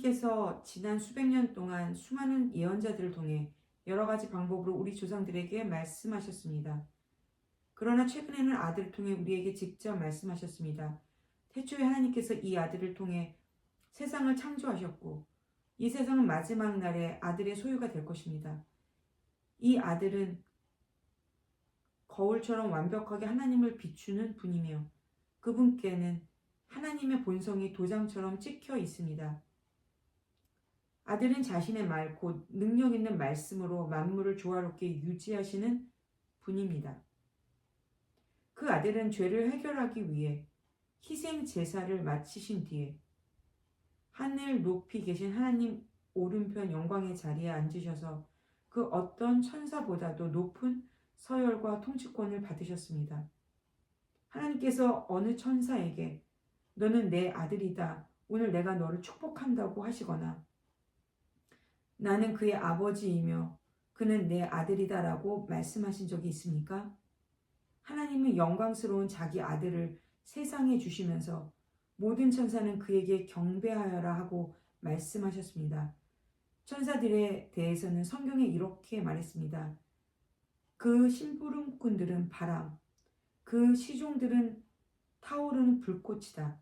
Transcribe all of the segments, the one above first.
하나님께서 지난 수백 년 동안 수많은 예언자들을 통해 여러 가지 방법으로 우리 조상들에게 말씀하셨습니다. 그러나 최근에는 아들을 통해 우리에게 직접 말씀하셨습니다. 태초에 하나님께서 이 아들을 통해 세상을 창조하셨고 이 세상은 마지막 날에 아들의 소유가 될 것입니다. 이 아들은 거울처럼 완벽하게 하나님을 비추는 분이며 그분께는 하나님의 본성이 도장처럼 찍혀 있습니다. 아들은 자신의 말, 곧 능력 있는 말씀으로 만물을 조화롭게 유지하시는 분입니다. 그 아들은 죄를 해결하기 위해 희생 제사를 마치신 뒤에 하늘 높이 계신 하나님 오른편 영광의 자리에 앉으셔서 그 어떤 천사보다도 높은 서열과 통치권을 받으셨습니다. 하나님께서 어느 천사에게 너는 내 아들이다. 오늘 내가 너를 축복한다고 하시거나 나는 그의 아버지이며 그는 내 아들이다라고 말씀하신 적이 있습니까? 하나님은 영광스러운 자기 아들을 세상에 주시면서 모든 천사는 그에게 경배하여라 하고 말씀하셨습니다. 천사들에 대해서는 성경에 이렇게 말했습니다. 그 심부름꾼들은 바람, 그 시종들은 타오르는 불꽃이다.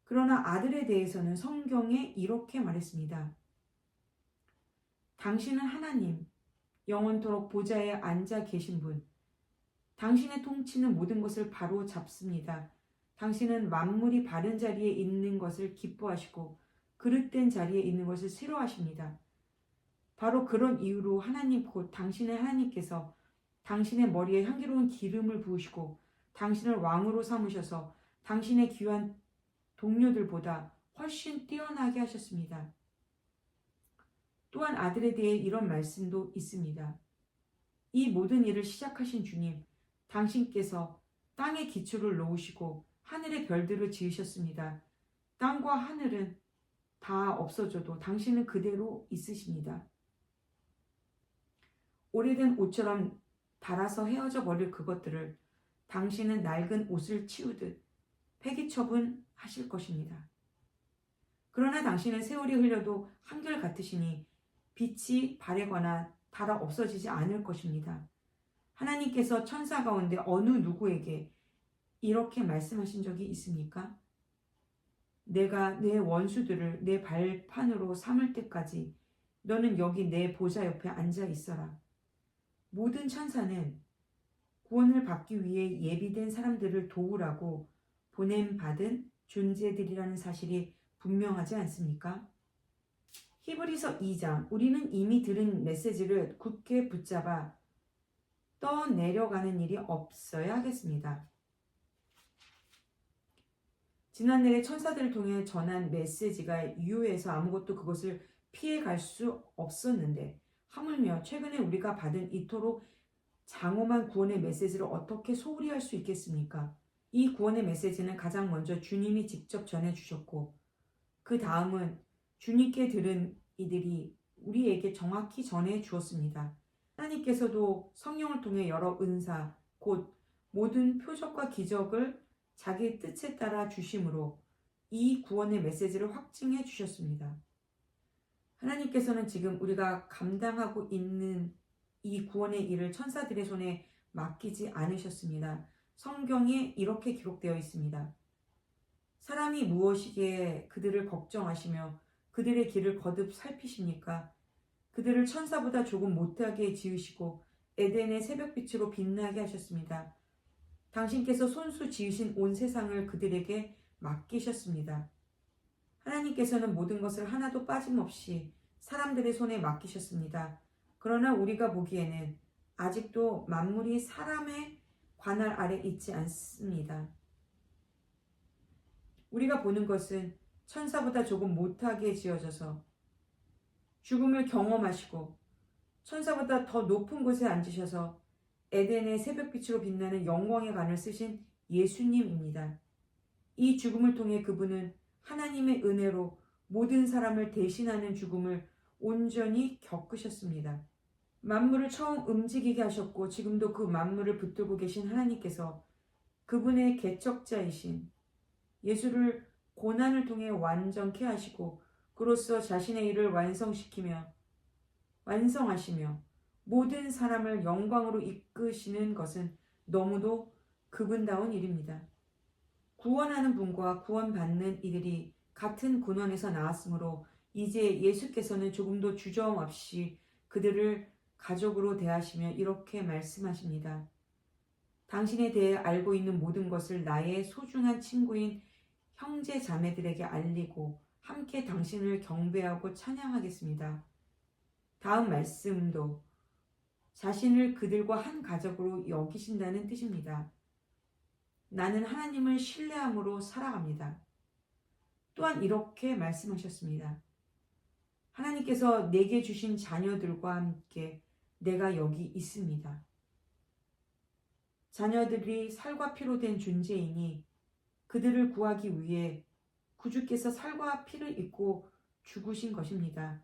그러나 아들에 대해서는 성경에 이렇게 말했습니다. 당신은 하나님, 영원토록 보좌에 앉아 계신 분. 당신의 통치는 모든 것을 바로 잡습니다. 당신은 만물이 바른 자리에 있는 것을 기뻐하시고 그릇된 자리에 있는 것을 싫어하십니다. 바로 그런 이유로 하나님 곧 당신의 하나님께서 당신의 머리에 향기로운 기름을 부으시고 당신을 왕으로 삼으셔서 당신의 귀한 동료들보다 훨씬 뛰어나게 하셨습니다. 또한 아들에 대해 이런 말씀도 있습니다. 이 모든 일을 시작하신 주님, 당신께서 땅의 기초를 놓으시고 하늘의 별들을 지으셨습니다. 땅과 하늘은 다 없어져도 당신은 그대로 있으십니다. 오래된 옷처럼 닳아서 헤어져 버릴 그것들을 당신은 낡은 옷을 치우듯 폐기 처분하실 것입니다. 그러나 당신은 세월이 흘려도 한결같으시니 빛이 바래거나 닳아 없어지지 않을 것입니다. 하나님께서 천사 가운데 어느 누구에게 이렇게 말씀하신 적이 있습니까? 내가 내 원수들을 내 발판으로 삼을 때까지 너는 여기 내 보좌 옆에 앉아 있어라. 모든 천사는 구원을 받기 위해 예비된 사람들을 도우라고 보냄받은 존재들이라는 사실이 분명하지 않습니까? 히브리서 2장, 우리는 이미 들은 메시지를 굳게 붙잡아 떠내려가는 일이 없어야 하겠습니다. 지난날에 천사들을 통해 전한 메시지가 유효해서 아무것도 그것을 피해갈 수 없었는데 하물며 최근에 우리가 받은 이토록 장엄한 구원의 메시지를 어떻게 소홀히 할 수 있겠습니까? 이 구원의 메시지는 가장 먼저 주님이 직접 전해주셨고 그 다음은 주님께 들은 이들이 우리에게 정확히 전해 주었습니다. 하나님께서도 성령을 통해 여러 은사, 곧 모든 표적과 기적을 자기 뜻에 따라 주심으로 이 구원의 메시지를 확증해 주셨습니다. 하나님께서는 지금 우리가 감당하고 있는 이 구원의 일을 천사들의 손에 맡기지 않으셨습니다. 성경에 이렇게 기록되어 있습니다. 사람이 무엇이기에 그들을 걱정하시며 그들의 길을 거듭 살피십니까? 그들을 천사보다 조금 못하게 지으시고 에덴의 새벽빛으로 빛나게 하셨습니다. 당신께서 손수 지으신 온 세상을 그들에게 맡기셨습니다. 하나님께서는 모든 것을 하나도 빠짐없이 사람들의 손에 맡기셨습니다. 그러나 우리가 보기에는 아직도 만물이 사람의 관할 아래 있지 않습니다. 우리가 보는 것은 천사보다 조금 못하게 지어져서 죽음을 경험하시고 천사보다 더 높은 곳에 앉으셔서 에덴의 새벽빛으로 빛나는 영광의 관을 쓰신 예수님입니다. 이 죽음을 통해 그분은 하나님의 은혜로 모든 사람을 대신하는 죽음을 온전히 겪으셨습니다. 만물을 처음 움직이게 하셨고 지금도 그 만물을 붙들고 계신 하나님께서 그분의 개척자이신 예수를 고난을 통해 완전케 하시고 그로써 자신의 일을 완성하시며 모든 사람을 영광으로 이끄시는 것은 너무도 그분다운 일입니다. 구원하는 분과 구원받는 이들이 같은 근원에서 나왔으므로 이제 예수께서는 조금도 주저함 없이 그들을 가족으로 대하시며 이렇게 말씀하십니다. 당신에 대해 알고 있는 모든 것을 나의 소중한 친구인 형제 자매들에게 알리고 함께 당신을 경배하고 찬양하겠습니다. 다음 말씀도 자신을 그들과 한 가족으로 여기신다는 뜻입니다. 나는 하나님을 신뢰함으로 살아갑니다. 또한 이렇게 말씀하셨습니다. 하나님께서 내게 주신 자녀들과 함께 내가 여기 있습니다. 자녀들이 살과 피로 된 존재이니 그들을 구하기 위해 구주께서 살과 피를 입고 죽으신 것입니다.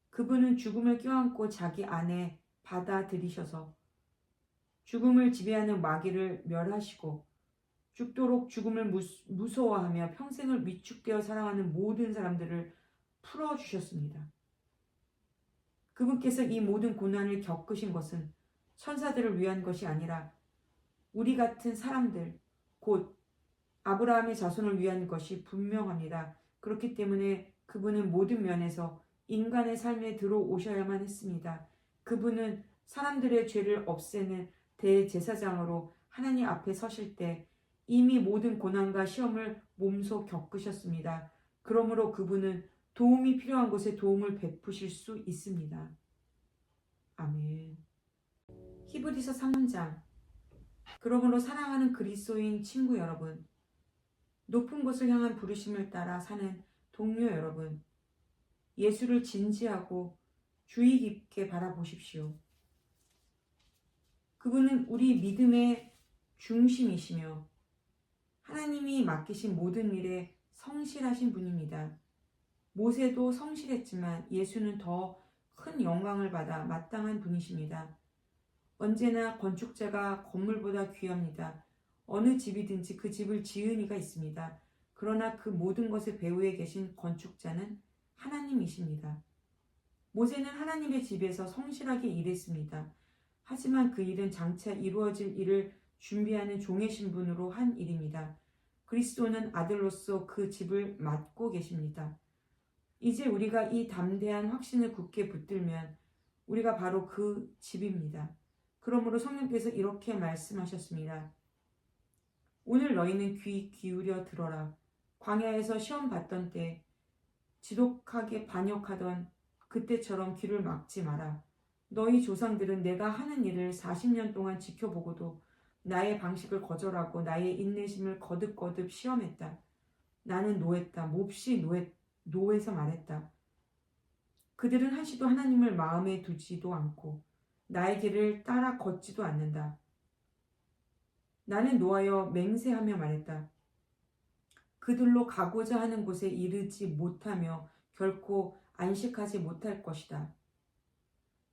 그분은 죽음을 껴안고 자기 안에 받아들이셔서 죽음을 지배하는 마귀를 멸하시고 죽도록 죽음을 무서워하며 평생을 위축되어 살아가는 모든 사람들을 풀어주셨습니다. 그분께서 이 모든 고난을 겪으신 것은 천사들을 위한 것이 아니라 우리 같은 사람들, 곧 아브라함의 자손을 위한 것이 분명합니다. 그렇기 때문에 그분은 모든 면에서 인간의 삶에 들어오셔야만 했습니다. 그분은 사람들의 죄를 없애는 대제사장으로 하나님 앞에 서실 때 이미 모든 고난과 시험을 몸소 겪으셨습니다. 그러므로 그분은 도움이 필요한 곳에 도움을 베푸실 수 있습니다. 아멘. 히브리서 3장. 그러므로 사랑하는 그리스도인 친구 여러분, 높은 곳을 향한 부르심을 따라 사는 동료 여러분, 예수를 진지하고 주의 깊게 바라보십시오. 그분은 우리 믿음의 중심이시며 하나님이 맡기신 모든 일에 성실하신 분입니다. 모세도 성실했지만 예수는 더 큰 영광을 받아 마땅한 분이십니다. 언제나 건축자가 건물보다 귀합니다. 어느 집이든지 그 집을 지은 이가 있습니다. 그러나 그 모든 것의 배후에 계신 건축자는 하나님이십니다. 모세는 하나님의 집에서 성실하게 일했습니다. 하지만 그 일은 장차 이루어질 일을 준비하는 종의 신분으로 한 일입니다. 그리스도는 아들로서 그 집을 맡고 계십니다. 이제 우리가 이 담대한 확신을 굳게 붙들면 우리가 바로 그 집입니다. 그러므로 성령께서 이렇게 말씀하셨습니다. 오늘 너희는 귀 기울여 들어라. 광야에서 시험 받던 때 지독하게 반역하던 그때처럼 귀를 막지 마라. 너희 조상들은 내가 하는 일을 40년 동안 지켜보고도 나의 방식을 거절하고 나의 인내심을 거듭거듭 시험했다. 나는 노했다. 몹시 노해서 말했다. 그들은 한시도 하나님을 마음에 두지도 않고 나의 길을 따라 걷지도 않는다. 나는 노하여 맹세하며 말했다. 그들로 가고자 하는 곳에 이르지 못하며 결코 안식하지 못할 것이다.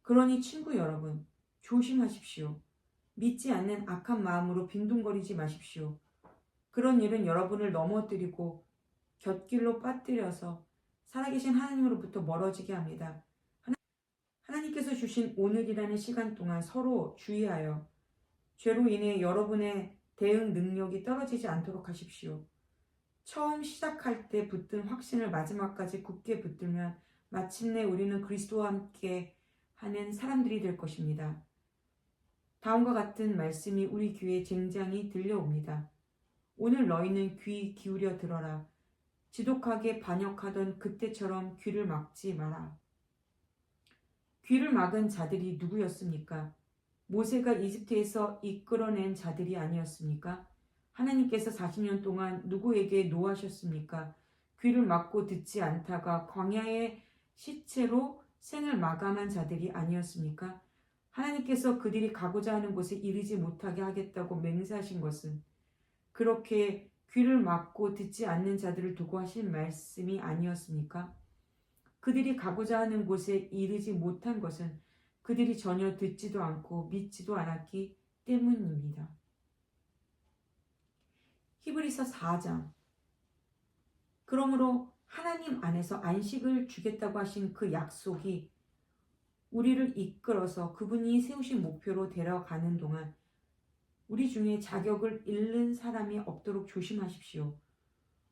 그러니 친구 여러분, 조심하십시오. 믿지 않는 악한 마음으로 빈둥거리지 마십시오. 그런 일은 여러분을 넘어뜨리고 곁길로 빠뜨려서 살아계신 하나님으로부터 멀어지게 합니다. 하나님께서 주신 오늘이라는 시간 동안 서로 주의하여 죄로 인해 여러분의 대응 능력이 떨어지지 않도록 하십시오. 처음 시작할 때 붙든 확신을 마지막까지 굳게 붙들면 마침내 우리는 그리스도와 함께 하는 사람들이 될 것입니다. 다음과 같은 말씀이 우리 귀에 쟁쟁이 들려옵니다. 오늘 너희는 귀 기울여 들어라. 지독하게 반역하던 그때처럼 귀를 막지 마라. 귀를 막은 자들이 누구였습니까? 모세가 이집트에서 이끌어낸 자들이 아니었습니까? 하나님께서 40년 동안 누구에게 노하셨습니까? 귀를 막고 듣지 않다가 광야의 시체로 생을 마감한 자들이 아니었습니까? 하나님께서 그들이 가고자 하는 곳에 이르지 못하게 하겠다고 맹세하신 것은 그렇게 귀를 막고 듣지 않는 자들을 두고 하신 말씀이 아니었습니까? 그들이 가고자 하는 곳에 이르지 못한 것은 그들이 전혀 듣지도 않고 믿지도 않았기 때문입니다. 히브리서 4장. 그러므로 하나님 안에서 안식을 주겠다고 하신 그 약속이 우리를 이끌어서 그분이 세우신 목표로 데려가는 동안 우리 중에 자격을 잃는 사람이 없도록 조심하십시오.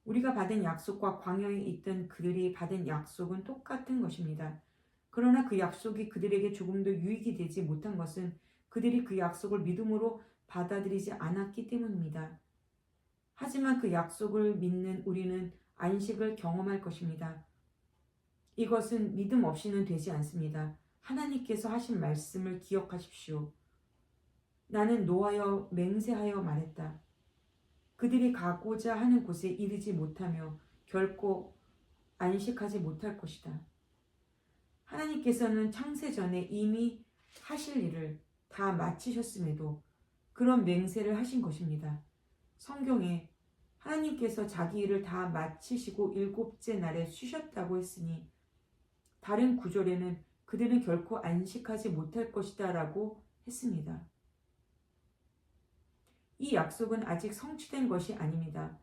우리가 받은 약속과 광야에 있던 그들이 받은 약속은 똑같은 것입니다. 그러나 그 약속이 그들에게 조금도 유익이 되지 못한 것은 그들이 그 약속을 믿음으로 받아들이지 않았기 때문입니다. 하지만 그 약속을 믿는 우리는 안식을 경험할 것입니다. 이것은 믿음 없이는 되지 않습니다. 하나님께서 하신 말씀을 기억하십시오. 나는 노하여 맹세하여 말했다. 그들이 가고자 하는 곳에 이르지 못하며 결코 안식하지 못할 것이다. 하나님께서는 창세전에 이미 하실 일을 다 마치셨음에도 그런 맹세를 하신 것입니다. 성경에 하나님께서 자기 일을 다 마치시고 일곱째 날에 쉬셨다고 했으니 다른 구절에는 그들은 결코 안식하지 못할 것이다 라고 했습니다. 이 약속은 아직 성취된 것이 아닙니다.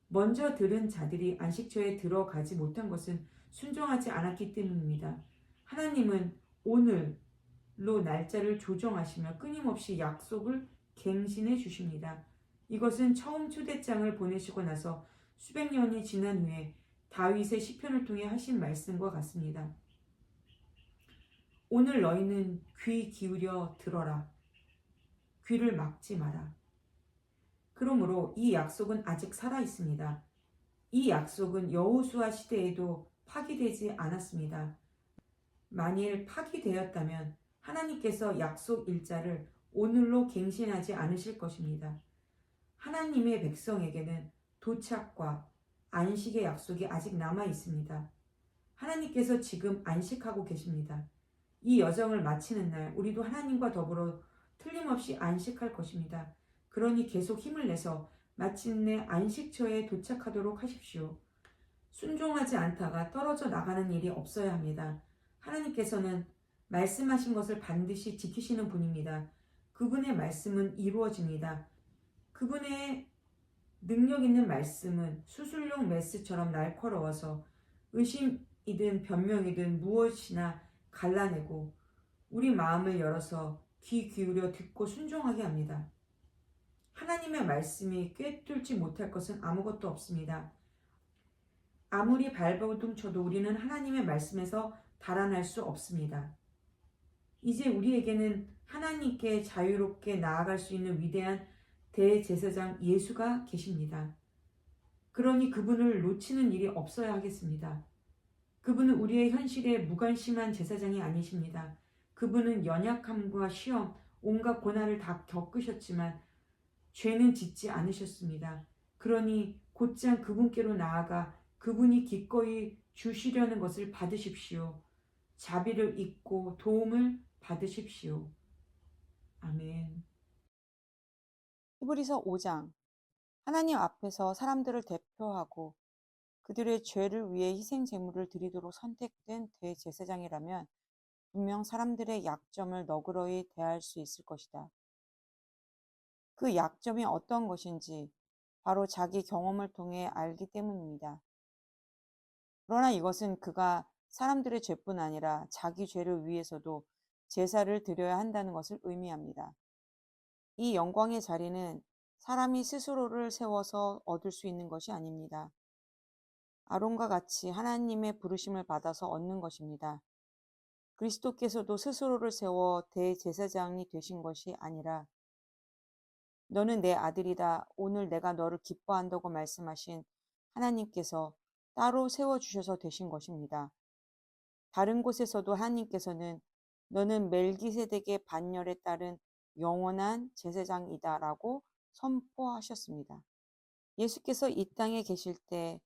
먼저 들은 자들이 안식처에 들어가지 못한 것은 순종하지 않았기 때문입니다. 하나님은 오늘로 날짜를 조정하시며 끊임없이 약속을 갱신해 주십니다. 이것은 처음 초대장을 보내시고 나서 수백 년이 지난 후에 다윗의 시편을 통해 하신 말씀과 같습니다. 오늘 너희는 귀 기울여 들어라. 귀를 막지 마라. 그러므로 이 약속은 아직 살아 있습니다. 이 약속은 여호수아 시대에도 파기되지 않았습니다. 만일 파기되었다면 하나님께서 약속 일자를 오늘로 갱신하지 않으실 것입니다. 하나님의 백성에게는 도착과 안식의 약속이 아직 남아 있습니다. 하나님께서 지금 안식하고 계십니다. 이 여정을 마치는 날 우리도 하나님과 더불어 틀림없이 안식할 것입니다. 그러니 계속 힘을 내서 마침내 안식처에 도착하도록 하십시오. 순종하지 않다가 떨어져 나가는 일이 없어야 합니다. 하나님께서는 말씀하신 것을 반드시 지키시는 분입니다. 그분의 말씀은 이루어집니다. 그분의 능력 있는 말씀은 수술용 메스처럼 날카로워서 의심이든 변명이든 무엇이나 갈라내고 우리 마음을 열어서 귀 기울여 듣고 순종하게 합니다. 하나님의 말씀이 꿰뚫지 못할 것은 아무것도 없습니다. 아무리 발버둥 쳐도 우리는 하나님의 말씀에서 달아날 수 없습니다. 이제 우리에게는 하나님께 자유롭게 나아갈 수 있는 위대한 대제사장 예수가 계십니다. 그러니 그분을 놓치는 일이 없어야 하겠습니다. 그분은 우리의 현실에 무관심한 제사장이 아니십니다. 그분은 연약함과 시험, 온갖 고난을 다 겪으셨지만 죄는 짓지 않으셨습니다. 그러니 곧장 그분께로 나아가 그분이 기꺼이 주시려는 것을 받으십시오. 자비를 잊고 도움을 받으십시오. 아멘. 히브리서 5장. 하나님 앞에서 사람들을 대표하고 그들의 죄를 위해 희생 제물을 드리도록 선택된 대제사장이라면 분명 사람들의 약점을 너그러이 대할 수 있을 것이다. 그 약점이 어떤 것인지 바로 자기 경험을 통해 알기 때문입니다. 그러나 이것은 그가 사람들의 죄뿐 아니라 자기 죄를 위해서도 제사를 드려야 한다는 것을 의미합니다. 이 영광의 자리는 사람이 스스로를 세워서 얻을 수 있는 것이 아닙니다. 아론과 같이 하나님의 부르심을 받아서 얻는 것입니다. 그리스도께서도 스스로를 세워 대제사장이 되신 것이 아니라 너는 내 아들이다. 오늘 내가 너를 기뻐한다고 말씀하신 하나님께서 따로 세워주셔서 되신 것입니다. 다른 곳에서도 하나님께서는 너는 멜기세덱의 반열에 따른 영원한 제사장이다 라고 선포하셨습니다. 예수께서 이 땅에 계실 때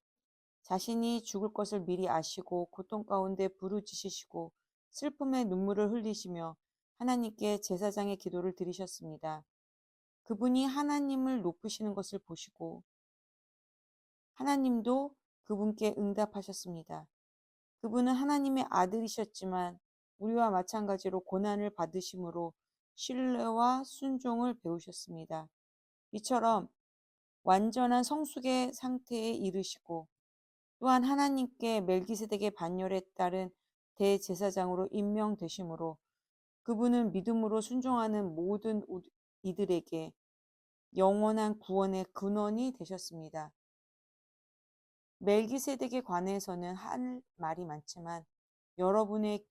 자신이 죽을 것을 미리 아시고 고통 가운데 부르짖으시고 슬픔의 눈물을 흘리시며 하나님께 제사장의 기도를 드리셨습니다. 그분이 하나님을 높이시는 것을 보시고 하나님도 그분께 응답하셨습니다. 그분은 하나님의 아들이셨지만 우리와 마찬가지로 고난을 받으심으로 신뢰와 순종을 배우셨습니다. 이처럼 완전한 성숙의 상태에 이르시고 또한 하나님께 멜기세덱의 반열에 따른 대제사장으로 임명되심으로 그분은 믿음으로 순종하는 모든 이들에게 영원한 구원의 근원이 되셨습니다. 멜기세덱에 관해서는 할 말이 많지만 여러분의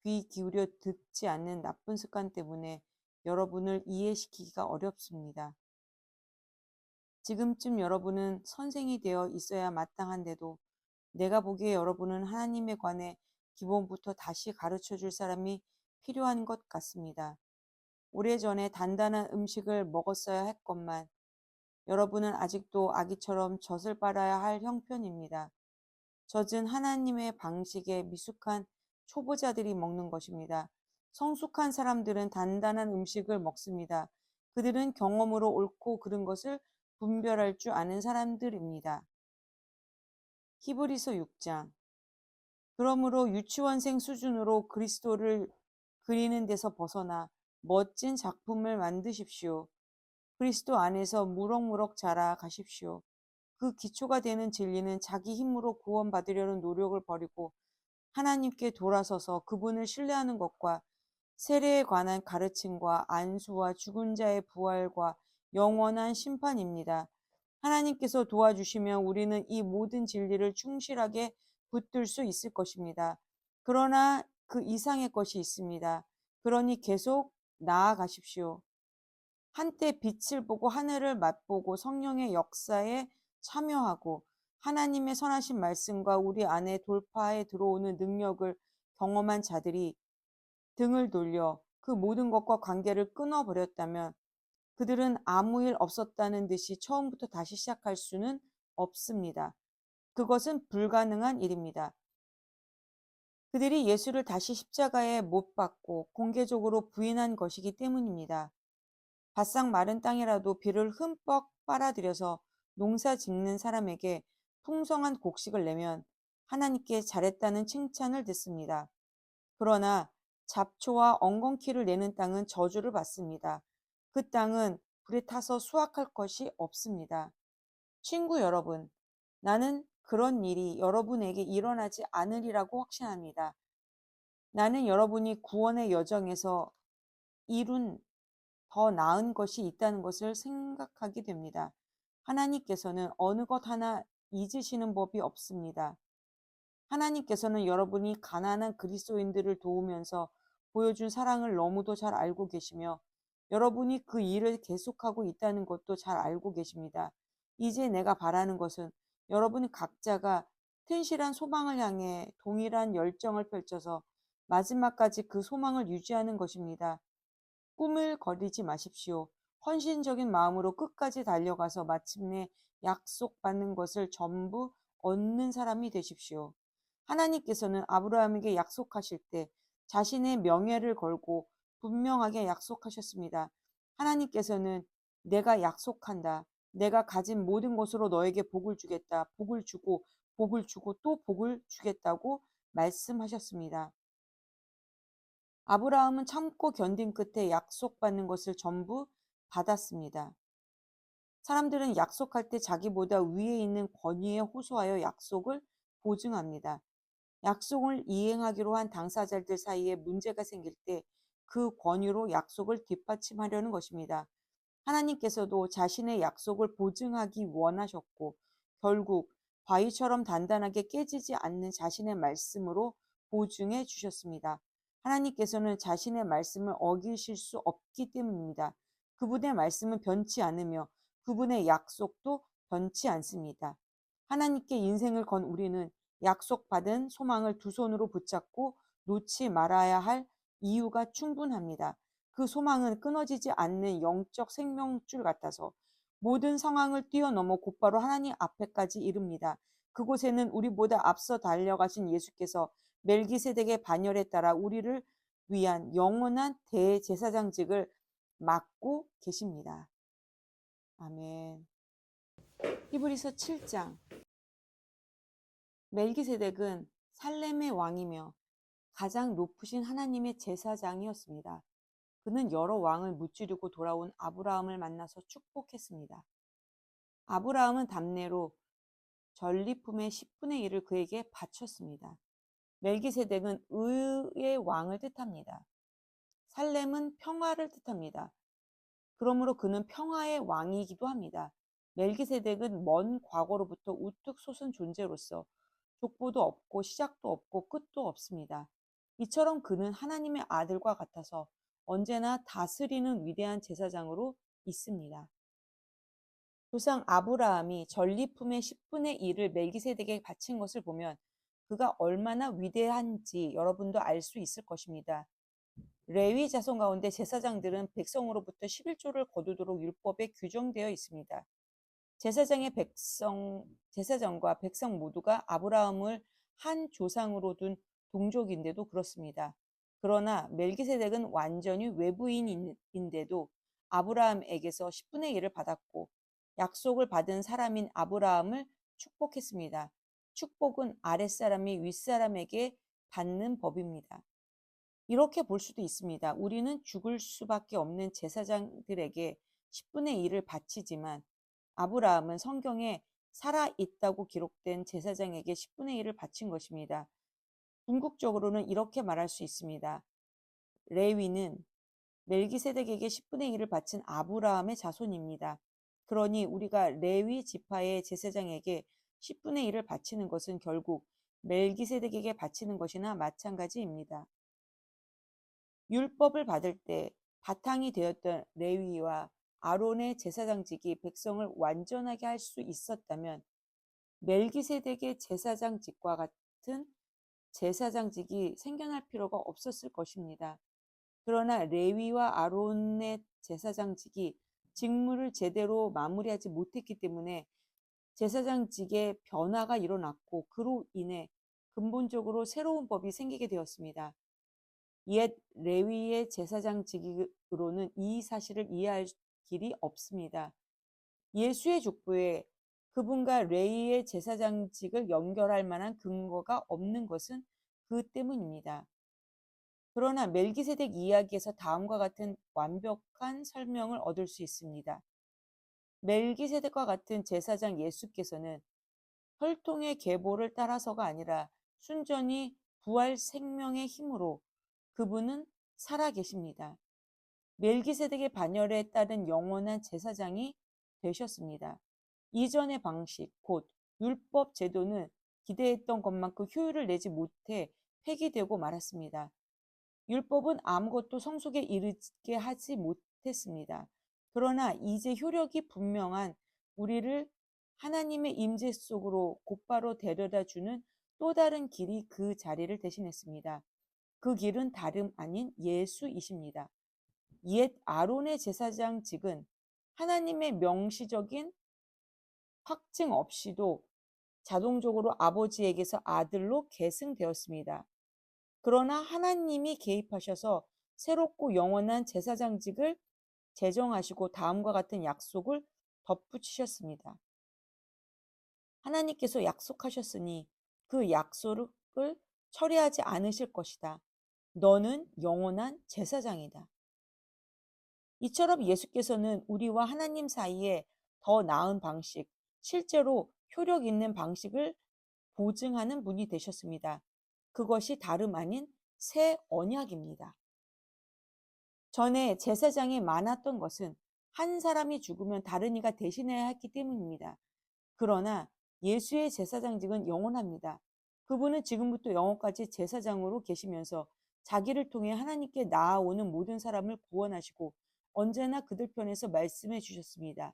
귀 기울여 듣지 않는 나쁜 습관 때문에 여러분을 이해시키기가 어렵습니다. 지금쯤 여러분은 선생이 되어 있어야 마땅한데도 내가 보기에 여러분은 하나님에 관해 기본부터 다시 가르쳐 줄 사람이 필요한 것 같습니다. 오래전에 단단한 음식을 먹었어야 했건만 여러분은 아직도 아기처럼 젖을 빨아야 할 형편입니다. 젖은 하나님의 방식에 미숙한 초보자들이 먹는 것입니다. 성숙한 사람들은 단단한 음식을 먹습니다. 그들은 경험으로 옳고 그른 것을 분별할 줄 아는 사람들입니다. 히브리서 6장. 그러므로 유치원생 수준으로 그리스도를 그리는 데서 벗어나 멋진 작품을 만드십시오. 그리스도 안에서 무럭무럭 자라 가십시오. 그 기초가 되는 진리는 자기 힘으로 구원받으려는 노력을 버리고 하나님께 돌아서서 그분을 신뢰하는 것과 세례에 관한 가르침과 안수와 죽은 자의 부활과 영원한 심판입니다. 하나님께서 도와주시면 우리는 이 모든 진리를 충실하게 붙들 수 있을 것입니다. 그러나 그 이상의 것이 있습니다. 그러니 계속 나아가십시오. 한때 빛을 보고 하늘을 맛보고 성령의 역사에 참여하고 하나님의 선하신 말씀과 우리 안에 돌파해 들어오는 능력을 경험한 자들이 등을 돌려 그 모든 것과 관계를 끊어버렸다면 그들은 아무 일 없었다는 듯이 처음부터 다시 시작할 수는 없습니다. 그것은 불가능한 일입니다. 그들이 예수를 다시 십자가에 못 박고 공개적으로 부인한 것이기 때문입니다. 바싹 마른 땅이라도 비를 흠뻑 빨아들여서 농사 짓는 사람에게 풍성한 곡식을 내면 하나님께 잘했다는 칭찬을 듣습니다. 그러나 잡초와 엉겅퀴를 내는 땅은 저주를 받습니다. 그 땅은 불에 타서 수확할 것이 없습니다. 친구 여러분, 나는 그런 일이 여러분에게 일어나지 않으리라고 확신합니다. 나는 여러분이 구원의 여정에서 이룬 더 나은 것이 있다는 것을 생각하게 됩니다. 하나님께서는 어느 것 하나 잊으시는 법이 없습니다. 하나님께서는 여러분이 가난한 그리스도인들을 도우면서 보여준 사랑을 너무도 잘 알고 계시며 여러분이 그 일을 계속하고 있다는 것도 잘 알고 계십니다. 이제 내가 바라는 것은 여러분 각자가 튼실한 소망을 향해 동일한 열정을 펼쳐서 마지막까지 그 소망을 유지하는 것입니다. 꿈을 거리지 마십시오. 헌신적인 마음으로 끝까지 달려가서 마침내 약속받는 것을 전부 얻는 사람이 되십시오. 하나님께서는 아브라함에게 약속하실 때 자신의 명예를 걸고 분명하게 약속하셨습니다. 하나님께서는 내가 약속한다. 내가 가진 모든 것으로 너에게 복을 주겠다. 복을 주고 복을 주고 또 복을 주겠다고 말씀하셨습니다. 아브라함은 참고 견딘 끝에 약속받는 것을 전부 받았습니다. 사람들은 약속할 때 자기보다 위에 있는 권위에 호소하여 약속을 보증합니다. 약속을 이행하기로 한 당사자들 사이에 문제가 생길 때 그 권유로 약속을 뒷받침하려는 것입니다. 하나님께서도 자신의 약속을 보증하기 원하셨고 결국 바위처럼 단단하게 깨지지 않는 자신의 말씀으로 보증해 주셨습니다. 하나님께서는 자신의 말씀을 어기실 수 없기 때문입니다. 그분의 말씀은 변치 않으며 그분의 약속도 변치 않습니다. 하나님께 인생을 건 우리는 약속받은 소망을 두 손으로 붙잡고 놓지 말아야 할 이유가 충분합니다. 그 소망은 끊어지지 않는 영적 생명줄 같아서 모든 상황을 뛰어넘어 곧바로 하나님 앞에까지 이릅니다. 그곳에는 우리보다 앞서 달려가신 예수께서 멜기세덱의 반열에 따라 우리를 위한 영원한 대제사장직을 맡고 계십니다. 아멘. 히브리서 7장. 멜기세덱은 살렘의 왕이며 가장 높으신 하나님의 제사장이었습니다. 그는 여러 왕을 무찌르고 돌아온 아브라함을 만나서 축복했습니다. 아브라함은 답례로 전리품의 10분의 1을 그에게 바쳤습니다. 멜기세덱은 의의 왕을 뜻합니다. 살렘은 평화를 뜻합니다. 그러므로 그는 평화의 왕이기도 합니다. 멜기세덱은 먼 과거로부터 우뚝 솟은 존재로서 족보도 없고 시작도 없고 끝도 없습니다. 이처럼 그는 하나님의 아들과 같아서 언제나 다스리는 위대한 제사장으로 있습니다. 조상 아브라함이 전리품의 10분의 1을 멜기세덱에게 바친 것을 보면 그가 얼마나 위대한지 여러분도 알 수 있을 것입니다. 레위 자손 가운데 제사장들은 백성으로부터 11조를 거두도록 율법에 규정되어 있습니다. 제사장과 백성 모두가 아브라함을 한 조상으로 둔 동족인데도 그렇습니다. 그러나 멜기세덱은 완전히 외부인인데도 아브라함에게서 10분의 1을 받았고 약속을 받은 사람인 아브라함을 축복했습니다. 축복은 아랫사람이 윗사람에게 받는 법입니다. 이렇게 볼 수도 있습니다. 우리는 죽을 수밖에 없는 제사장들에게 10분의 1을 바치지만 아브라함은 성경에 살아있다고 기록된 제사장에게 10분의 1을 바친 것입니다. 궁극적으로는 이렇게 말할 수 있습니다. 레위는 멜기세덱에게 10분의 1을 바친 아브라함의 자손입니다. 그러니 우리가 레위 지파의 제사장에게 10분의 1을 바치는 것은 결국 멜기세덱에게 바치는 것이나 마찬가지입니다. 율법을 받을 때 바탕이 되었던 레위와 아론의 제사장직이 백성을 완전하게 할 수 있었다면 멜기세덱의 제사장직과 같은 제사장직이 생겨날 필요가 없었을 것입니다. 그러나 레위와 아론의 제사장직이 직무를 제대로 마무리하지 못했기 때문에 제사장직의 변화가 일어났고 그로 인해 근본적으로 새로운 법이 생기게 되었습니다. 옛 레위의 제사장직으로는 이 사실을 이해할 길이 없습니다. 예수의 족보에 그분과 레위의 제사장직을 연결할 만한 근거가 없는 것은 그 때문입니다. 그러나 멜기세덱 이야기에서 다음과 같은 완벽한 설명을 얻을 수 있습니다. 멜기세덱과 같은 제사장 예수께서는 혈통의 계보를 따라서가 아니라 순전히 부활 생명의 힘으로 그분은 살아계십니다. 멜기세덱의 반열에 따른 영원한 제사장이 되셨습니다. 이전의 방식, 곧 율법 제도는 기대했던 것만큼 효율을 내지 못해 폐기되고 말았습니다. 율법은 아무것도 성숙에 이르게 하지 못했습니다. 그러나 이제 효력이 분명한 우리를 하나님의 임재 속으로 곧바로 데려다 주는 또 다른 길이 그 자리를 대신했습니다. 그 길은 다름 아닌 예수이십니다. 옛 아론의 제사장직은 하나님의 명시적인 확증 없이도 자동적으로 아버지에게서 아들로 계승되었습니다. 그러나 하나님이 개입하셔서 새롭고 영원한 제사장직을 제정하시고 다음과 같은 약속을 덧붙이셨습니다. 하나님께서 약속하셨으니 그 약속을 처리하지 않으실 것이다. 너는 영원한 제사장이다. 이처럼 예수께서는 우리와 하나님 사이에 더 나은 방식, 실제로 효력 있는 방식을 보증하는 분이 되셨습니다. 그것이 다름 아닌 새 언약입니다. 전에 제사장이 많았던 것은 한 사람이 죽으면 다른 이가 대신해야 했기 때문입니다. 그러나 예수의 제사장직은 영원합니다. 그분은 지금부터 영원까지 제사장으로 계시면서 자기를 통해 하나님께 나아오는 모든 사람을 구원하시고 언제나 그들 편에서 말씀해 주셨습니다.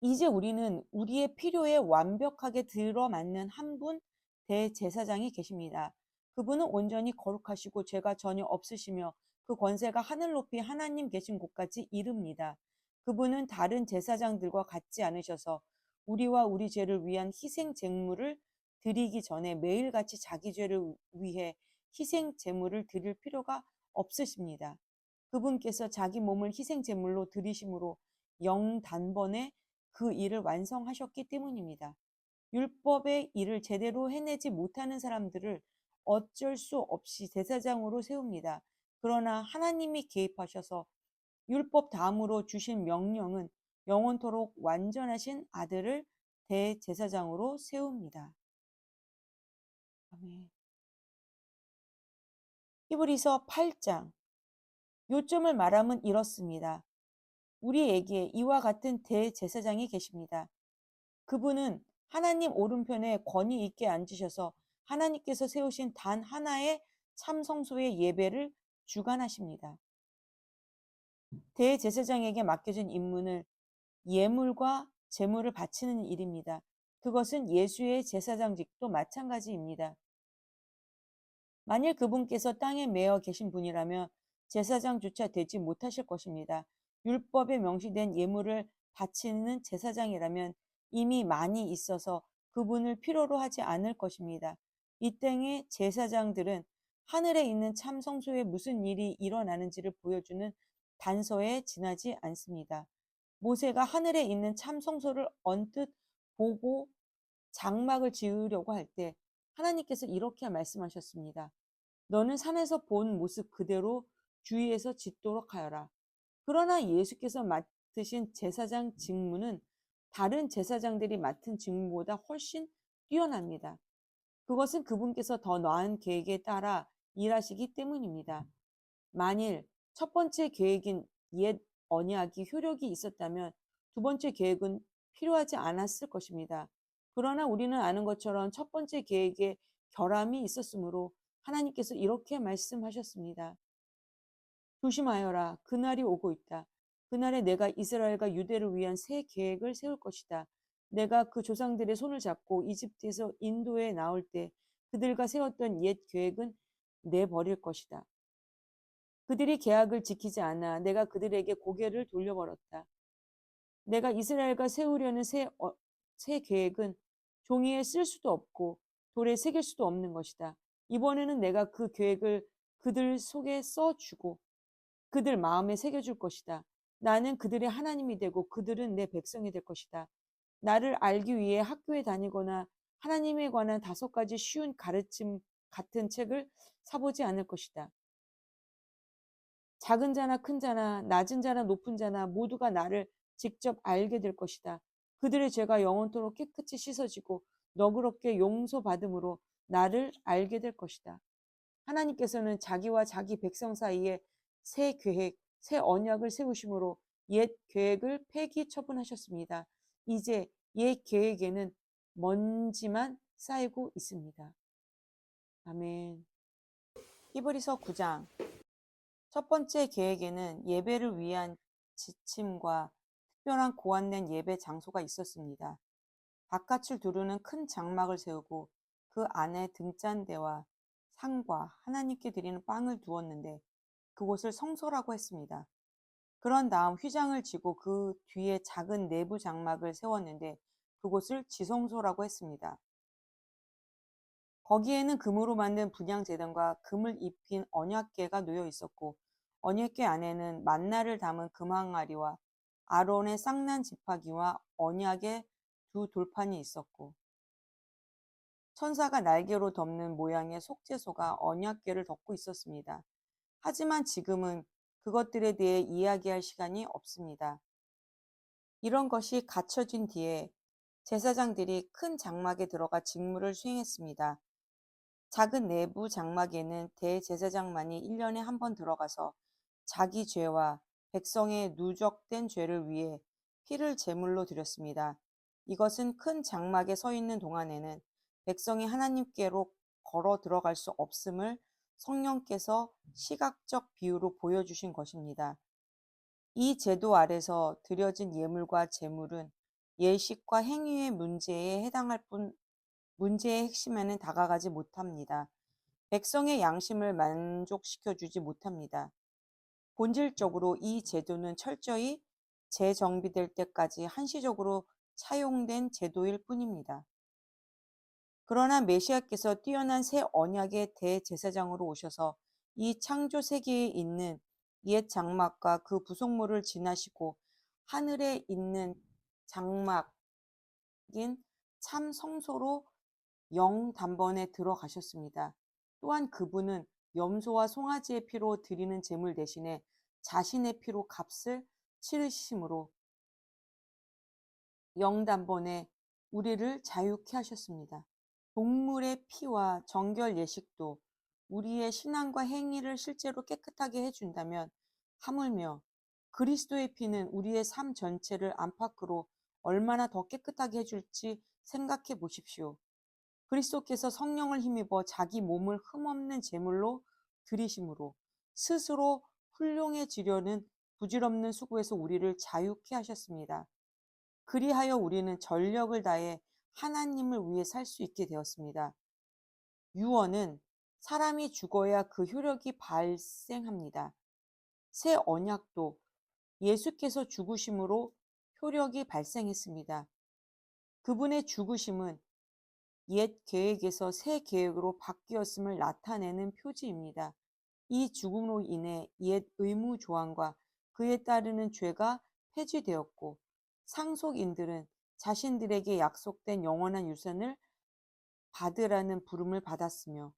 이제 우리는 우리의 필요에 완벽하게 들어맞는 한 분 대제사장이 계십니다. 그분은 온전히 거룩하시고 죄가 전혀 없으시며 그 권세가 하늘 높이 하나님 계신 곳까지 이릅니다. 그분은 다른 제사장들과 같지 않으셔서 우리와 우리 죄를 위한 희생 제물을 드리기 전에 매일같이 자기 죄를 위해 희생 제물을 드릴 필요가 없으십니다. 그분께서 자기 몸을 희생 제물로 드리심으로 영단번에 그 일을 완성하셨기 때문입니다. 율법의 일을 제대로 해내지 못하는 사람들을 어쩔 수 없이 제사장으로 세웁니다. 그러나 하나님이 개입하셔서 율법 다음으로 주신 명령은 영원토록 완전하신 아들을 대제사장으로 세웁니다. 아멘. 히브리서 8장. 요점을 말하면 이렇습니다. 우리에게 이와 같은 대제사장이 계십니다. 그분은 하나님 오른편에 권위 있게 앉으셔서 하나님께서 세우신 단 하나의 참성소의 예배를 주관하십니다. 대제사장에게 맡겨진 임무는 예물과 제물을 바치는 일입니다. 그것은 예수의 제사장직도 마찬가지입니다. 만일 그분께서 땅에 매여 계신 분이라면 제사장조차 되지 못하실 것입니다. 율법에 명시된 예물을 바치는 제사장이라면 이미 많이 있어서 그분을 필요로 하지 않을 것입니다. 이 땅의 제사장들은 하늘에 있는 참 성소에 무슨 일이 일어나는지를 보여주는 단서에 지나지 않습니다. 모세가 하늘에 있는 참 성소를 언뜻 보고 장막을 지으려고 할 때 하나님께서 이렇게 말씀하셨습니다. 너는 산에서 본 모습 그대로 주위에서 짓도록 하여라. 그러나 예수께서 맡으신 제사장 직무는 다른 제사장들이 맡은 직무보다 훨씬 뛰어납니다. 그것은 그분께서 더 나은 계획에 따라 일하시기 때문입니다. 만일 첫 번째 계획인 옛 언약이 효력이 있었다면 두 번째 계획은 필요하지 않았을 것입니다. 그러나 우리는 아는 것처럼 첫 번째 계획에 결함이 있었으므로 하나님께서 이렇게 말씀하셨습니다. 조심하여라. 그날이 오고 있다. 그날에 내가 이스라엘과 유대를 위한 새 계획을 세울 것이다. 내가 그 조상들의 손을 잡고 이집트에서 인도에 나올 때 그들과 세웠던 옛 계획은 내버릴 것이다. 그들이 계약을 지키지 않아 내가 그들에게 고개를 돌려버렸다. 내가 이스라엘과 세우려는 새 계획은 종이에 쓸 수도 없고 돌에 새길 수도 없는 것이다. 이번에는 내가 그 계획을 그들 속에 써주고 그들 마음에 새겨줄 것이다. 나는 그들의 하나님이 되고 그들은 내 백성이 될 것이다. 나를 알기 위해 학교에 다니거나 하나님에 관한 5가지 쉬운 가르침 같은 책을 사보지 않을 것이다. 작은 자나 큰 자나 낮은 자나 높은 자나 모두가 나를 직접 알게 될 것이다. 그들의 죄가 영원토록 깨끗이 씻어지고 너그럽게 용서받음으로 나를 알게 될 것이다. 하나님께서는 자기와 자기 백성 사이에 새 계획, 새 언약을 세우심으로 옛 계획을 폐기 처분하셨습니다. 이제 옛 계획에는 먼지만 쌓이고 있습니다. 아멘. 히브리서 9장. 첫 번째 계획에는 예배를 위한 지침과 특별한 고안된 예배 장소가 있었습니다. 바깥을 두르는 큰 장막을 세우고 그 안에 등잔대와 상과 하나님께 드리는 빵을 두었는데 그곳을 성소라고 했습니다. 그런 다음 휘장을 지고 그 뒤에 작은 내부 장막을 세웠는데 그곳을 지성소라고 했습니다. 거기에는 금으로 만든 분향제단과 금을 입힌 언약궤가 놓여 있었고 언약궤 안에는 만나를 담은 금항아리와 아론의 쌍난 지팡이와 언약의 2 돌판이 있었고 천사가 날개로 덮는 모양의 속죄소가 언약궤를 덮고 있었습니다. 하지만 지금은 그것들에 대해 이야기할 시간이 없습니다. 이런 것이 갖춰진 뒤에 제사장들이 큰 장막에 들어가 직무를 수행했습니다. 작은 내부 장막에는 대제사장만이 1년에 한 번 들어가서 자기 죄와 백성의 누적된 죄를 위해 피를 제물로 드렸습니다. 이것은 큰 장막에 서 있는 동안에는 백성이 하나님께로 걸어 들어갈 수 없음을 성령께서 시각적 비유로 보여주신 것입니다. 이 제도 아래서 드려진 예물과 제물은 예식과 행위의 문제에 해당할 뿐 문제의 핵심에는 다가가지 못합니다. 백성의 양심을 만족시켜주지 못합니다. 본질적으로 이 제도는 철저히 재정비될 때까지 한시적으로 사용된 제도일 뿐입니다. 그러나 메시아께서 뛰어난 새 언약의 대제사장으로 오셔서 이 창조 세계에 있는 옛 장막과 그 부속물을 지나시고 하늘에 있는 장막인 참 성소로 단번에 들어가셨습니다. 또한 그분은 염소와 송아지의 피로 드리는 제물 대신에 자신의 피로 값을 치르심으로 단번에 우리를 자유케 하셨습니다. 동물의 피와 정결 예식도 우리의 신앙과 행위를 실제로 깨끗하게 해준다면 하물며 그리스도의 피는 우리의 삶 전체를 안팎으로 얼마나 더 깨끗하게 해줄지 생각해 보십시오. 그리스도께서 성령을 힘입어 자기 몸을 흠없는 제물로 드리심으로 스스로 훌륭해지려는 부질없는 수고에서 우리를 자유케 하셨습니다. 그리하여 우리는 전력을 다해 하나님을 위해 살 수 있게 되었습니다. 유언은 사람이 죽어야 그 효력이 발생합니다. 새 언약도 예수께서 죽으심으로 효력이 발생했습니다. 그분의 죽으심은 옛 계획에서 새 계획으로 바뀌었음을 나타내는 표지입니다. 이 죽음으로 인해 옛 의무 조항과 그에 따르는 죄가 폐지되었고 상속인들은 자신들에게 약속된 영원한 유산을 받으라는 부름을 받았으며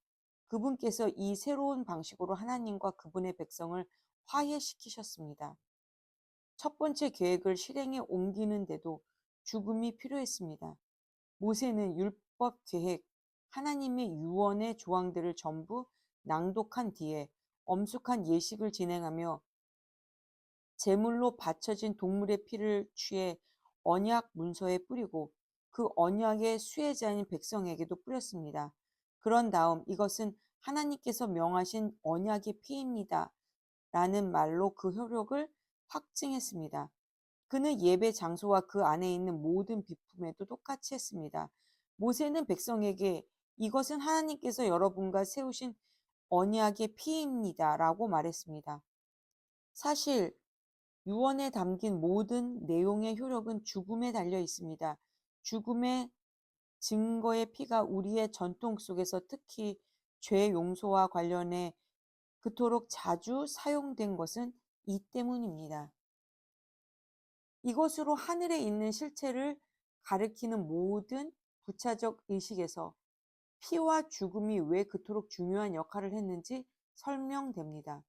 그분께서 이 새로운 방식으로 하나님과 그분의 백성을 화해시키셨습니다. 첫 번째 계획을 실행에 옮기는데도 죽음이 필요했습니다. 모세는 율법 계획, 하나님의 유언의 조항들을 전부 낭독한 뒤에 엄숙한 예식을 진행하며 제물로 바쳐진 동물의 피를 취해 언약 문서에 뿌리고 그 언약의 수혜자인 백성에게도 뿌렸습니다. 그런 다음 이것은 하나님께서 명하신 언약의 피입니다. 라는 말로 그 효력을 확증했습니다. 그는 예배 장소와 그 안에 있는 모든 비품에도 똑같이 했습니다. 모세는 백성에게 이것은 하나님께서 여러분과 세우신 언약의 피입니다. 라고 말했습니다. 사실 유언에 담긴 모든 내용의 효력은 죽음에 달려 있습니다. 죽음의 증거의 피가 우리의 전통 속에서 특히 죄 용서와 관련해 그토록 자주 사용된 것은 이 때문입니다. 이것으로 하늘에 있는 실체를 가리키는 모든 부차적 의식에서 피와 죽음이 왜 그토록 중요한 역할을 했는지 설명됩니다.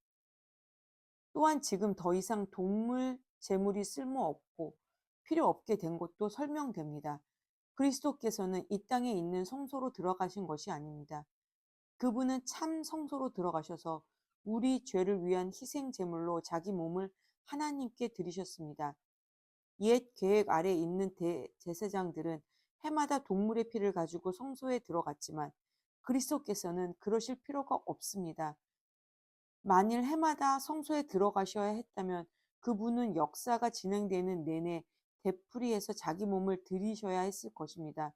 또한 지금 더 이상 동물 제물이 쓸모없고 필요 없게 된 것도 설명됩니다. 그리스도께서는 이 땅에 있는 성소로 들어가신 것이 아닙니다. 그분은 참 성소로 들어가셔서 우리 죄를 위한 희생 제물로 자기 몸을 하나님께 드리셨습니다. 옛 계획 아래 있는 대제사장들은 해마다 동물의 피를 가지고 성소에 들어갔지만 그리스도께서는 그러실 필요가 없습니다. 만일 해마다 성소에 들어가셔야 했다면 그분은 역사가 진행되는 내내 되풀이해서 자기 몸을 드리셔야 했을 것입니다.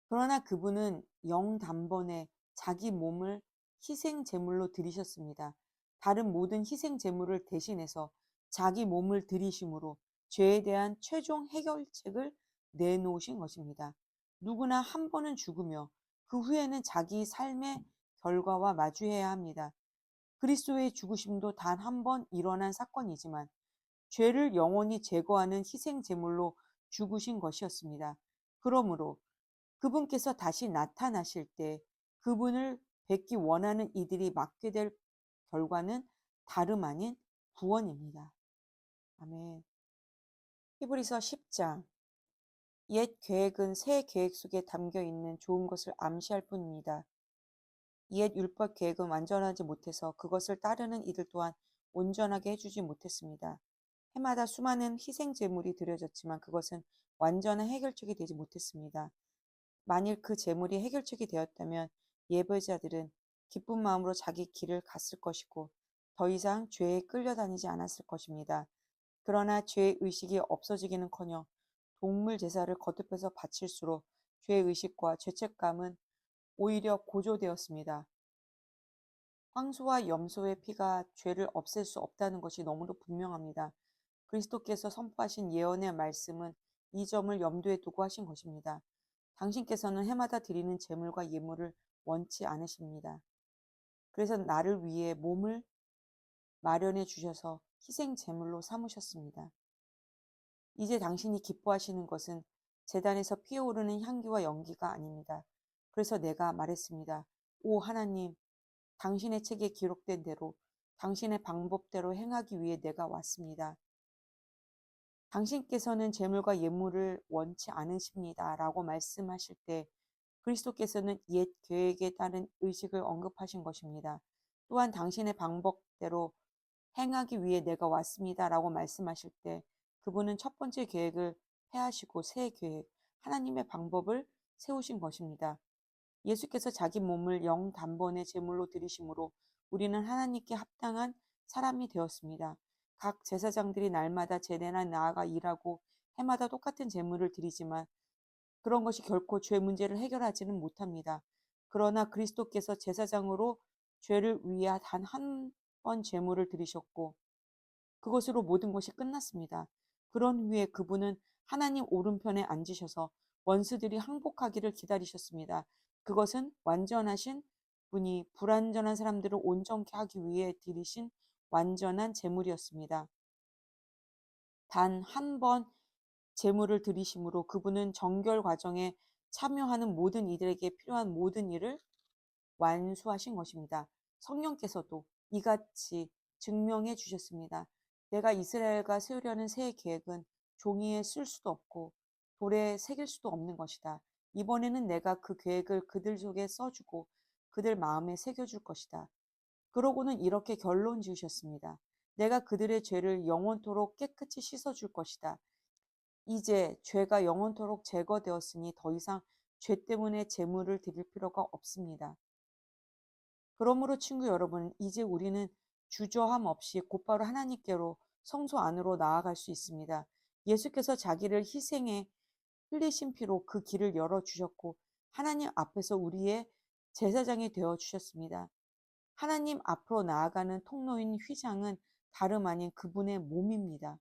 그러나 그분은 영단번에 자기 몸을 희생 제물로 드리셨습니다. 다른 모든 희생 제물을 대신해서 자기 몸을 드리심으로 죄에 대한 최종 해결책을 내놓으신 것입니다. 누구나 한 번은 죽으며 그 후에는 자기 삶의 결과와 마주해야 합니다. 그리스도의 죽으심도 단 한 번 일어난 사건이지만 죄를 영원히 제거하는 희생 제물로 죽으신 것이었습니다. 그러므로 그분께서 다시 나타나실 때 그분을 뵙기 원하는 이들이 맡게 될 결과는 다름 아닌 구원입니다. 아멘. 히브리서 10장. 옛 계획은 새 계획 속에 담겨 있는 좋은 것을 암시할 뿐입니다. 옛 율법 계획은 완전하지 못해서 그것을 따르는 이들 또한 온전하게 해주지 못했습니다. 해마다 수많은 희생 제물이 드려졌지만 그것은 완전한 해결책이 되지 못했습니다. 만일 그 제물이 해결책이 되었다면 예배자들은 기쁜 마음으로 자기 길을 갔을 것이고 더 이상 죄에 끌려다니지 않았을 것입니다. 그러나 죄의 의식이 없어지기는커녕 동물 제사를 거듭해서 바칠수록 죄의 의식과 죄책감은 오히려 고조되었습니다. 황소와 염소의 피가 죄를 없앨 수 없다는 것이 너무도 분명합니다. 그리스도께서 선포하신 예언의 말씀은 이 점을 염두에 두고 하신 것입니다. 당신께서는 해마다 드리는 제물과 예물을 원치 않으십니다. 그래서 나를 위해 몸을 마련해 주셔서 희생 제물로 삼으셨습니다. 이제 당신이 기뻐하시는 것은 제단에서 피어오르는 향기와 연기가 아닙니다. 그래서 내가 말했습니다. 오 하나님, 당신의 책에 기록된 대로 당신의 방법대로 행하기 위해 내가 왔습니다. 당신께서는 재물과 예물을 원치 않으십니다. 라고 말씀하실 때 그리스도께서는 옛 계획에 따른 의식을 언급하신 것입니다. 또한 당신의 방법대로 행하기 위해 내가 왔습니다. 라고 말씀하실 때 그분은 첫 번째 계획을 폐하시고 새 계획, 하나님의 방법을 세우신 것입니다. 예수께서 자기 몸을 영 단번에 제물로 드리심으로 우리는 하나님께 합당한 사람이 되었습니다. 각 제사장들이 날마다 제대나 나아가 일하고 해마다 똑같은 제물을 드리지만 그런 것이 결코 죄 문제를 해결하지는 못합니다. 그러나 그리스도께서 제사장으로 죄를 위해 단 한 번 제물을 드리셨고 그것으로 모든 것이 끝났습니다. 그런 후에 그분은 하나님 오른편에 앉으셔서 원수들이 항복하기를 기다리셨습니다. 그것은 완전하신 분이 불완전한 사람들을 온전케 하기 위해 드리신 완전한 제물이었습니다. 단 한 번 제물을 드리심으로 그분은 정결 과정에 참여하는 모든 이들에게 필요한 모든 일을 완수하신 것입니다. 성령께서도 이같이 증명해 주셨습니다. 내가 이스라엘과 세우려는 새 계획은 종이에 쓸 수도 없고 돌에 새길 수도 없는 것이다. 이번에는 내가 그 계획을 그들 속에 써주고 그들 마음에 새겨줄 것이다. 그러고는 이렇게 결론 지으셨습니다. 내가 그들의 죄를 영원토록 깨끗이 씻어줄 것이다. 이제 죄가 영원토록 제거되었으니 더 이상 죄 때문에 제물을 드릴 필요가 없습니다. 그러므로 친구 여러분, 이제 우리는 주저함 없이 곧바로 하나님께로 성소 안으로 나아갈 수 있습니다. 예수께서 자기를 희생해 흘리신 피로 그 길을 열어주셨고 하나님 앞에서 우리의 제사장이 되어 주셨습니다. 하나님 앞으로 나아가는 통로인 휘장은 다름 아닌 그분의 몸입니다.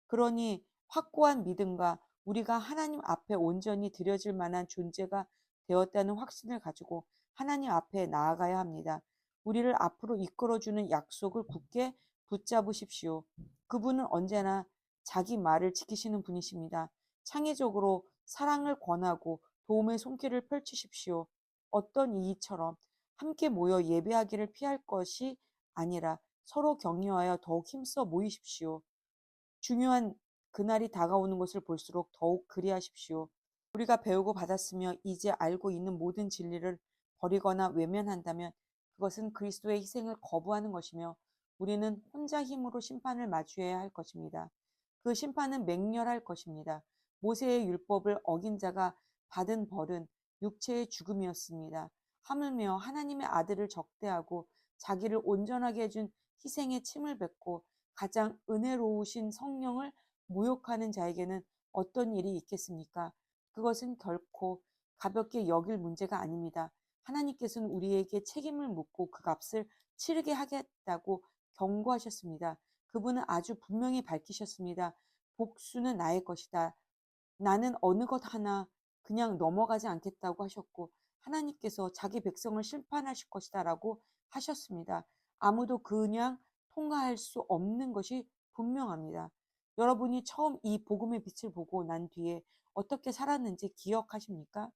그러니 확고한 믿음과 우리가 하나님 앞에 온전히 드려질 만한 존재가 되었다는 확신을 가지고 하나님 앞에 나아가야 합니다. 우리를 앞으로 이끌어주는 약속을 굳게 붙잡으십시오. 그분은 언제나 자기 말을 지키시는 분이십니다. 창의적으로 사랑을 권하고 도움의 손길을 펼치십시오. 어떤 이처럼 함께 모여 예배하기를 피할 것이 아니라 서로 격려하여 더욱 힘써 모이십시오. 중요한 그날이 다가오는 것을 볼수록 더욱 그리하십시오. 우리가 배우고 받았으며 이제 알고 있는 모든 진리를 버리거나 외면한다면 그것은 그리스도의 희생을 거부하는 것이며 우리는 혼자 힘으로 심판을 마주해야 할 것입니다. 그 심판은 맹렬할 것입니다. 모세의 율법을 어긴 자가 받은 벌은 육체의 죽음이었습니다. 하물며 하나님의 아들을 적대하고 자기를 온전하게 해준 희생의 침을 뱉고 가장 은혜로우신 성령을 모욕하는 자에게는 어떤 일이 있겠습니까? 그것은 결코 가볍게 여길 문제가 아닙니다. 하나님께서는 우리에게 책임을 묻고 그 값을 치르게 하겠다고 경고하셨습니다. 그분은 아주 분명히 밝히셨습니다. 복수는 나의 것이다. 나는 어느 것 하나 그냥 넘어가지 않겠다고 하셨고 하나님께서 자기 백성을 심판하실 것이다 라고 하셨습니다. 아무도 그냥 통과할 수 없는 것이 분명합니다. 여러분이 처음 이 복음의 빛을 보고 난 뒤에 어떻게 살았는지 기억하십니까?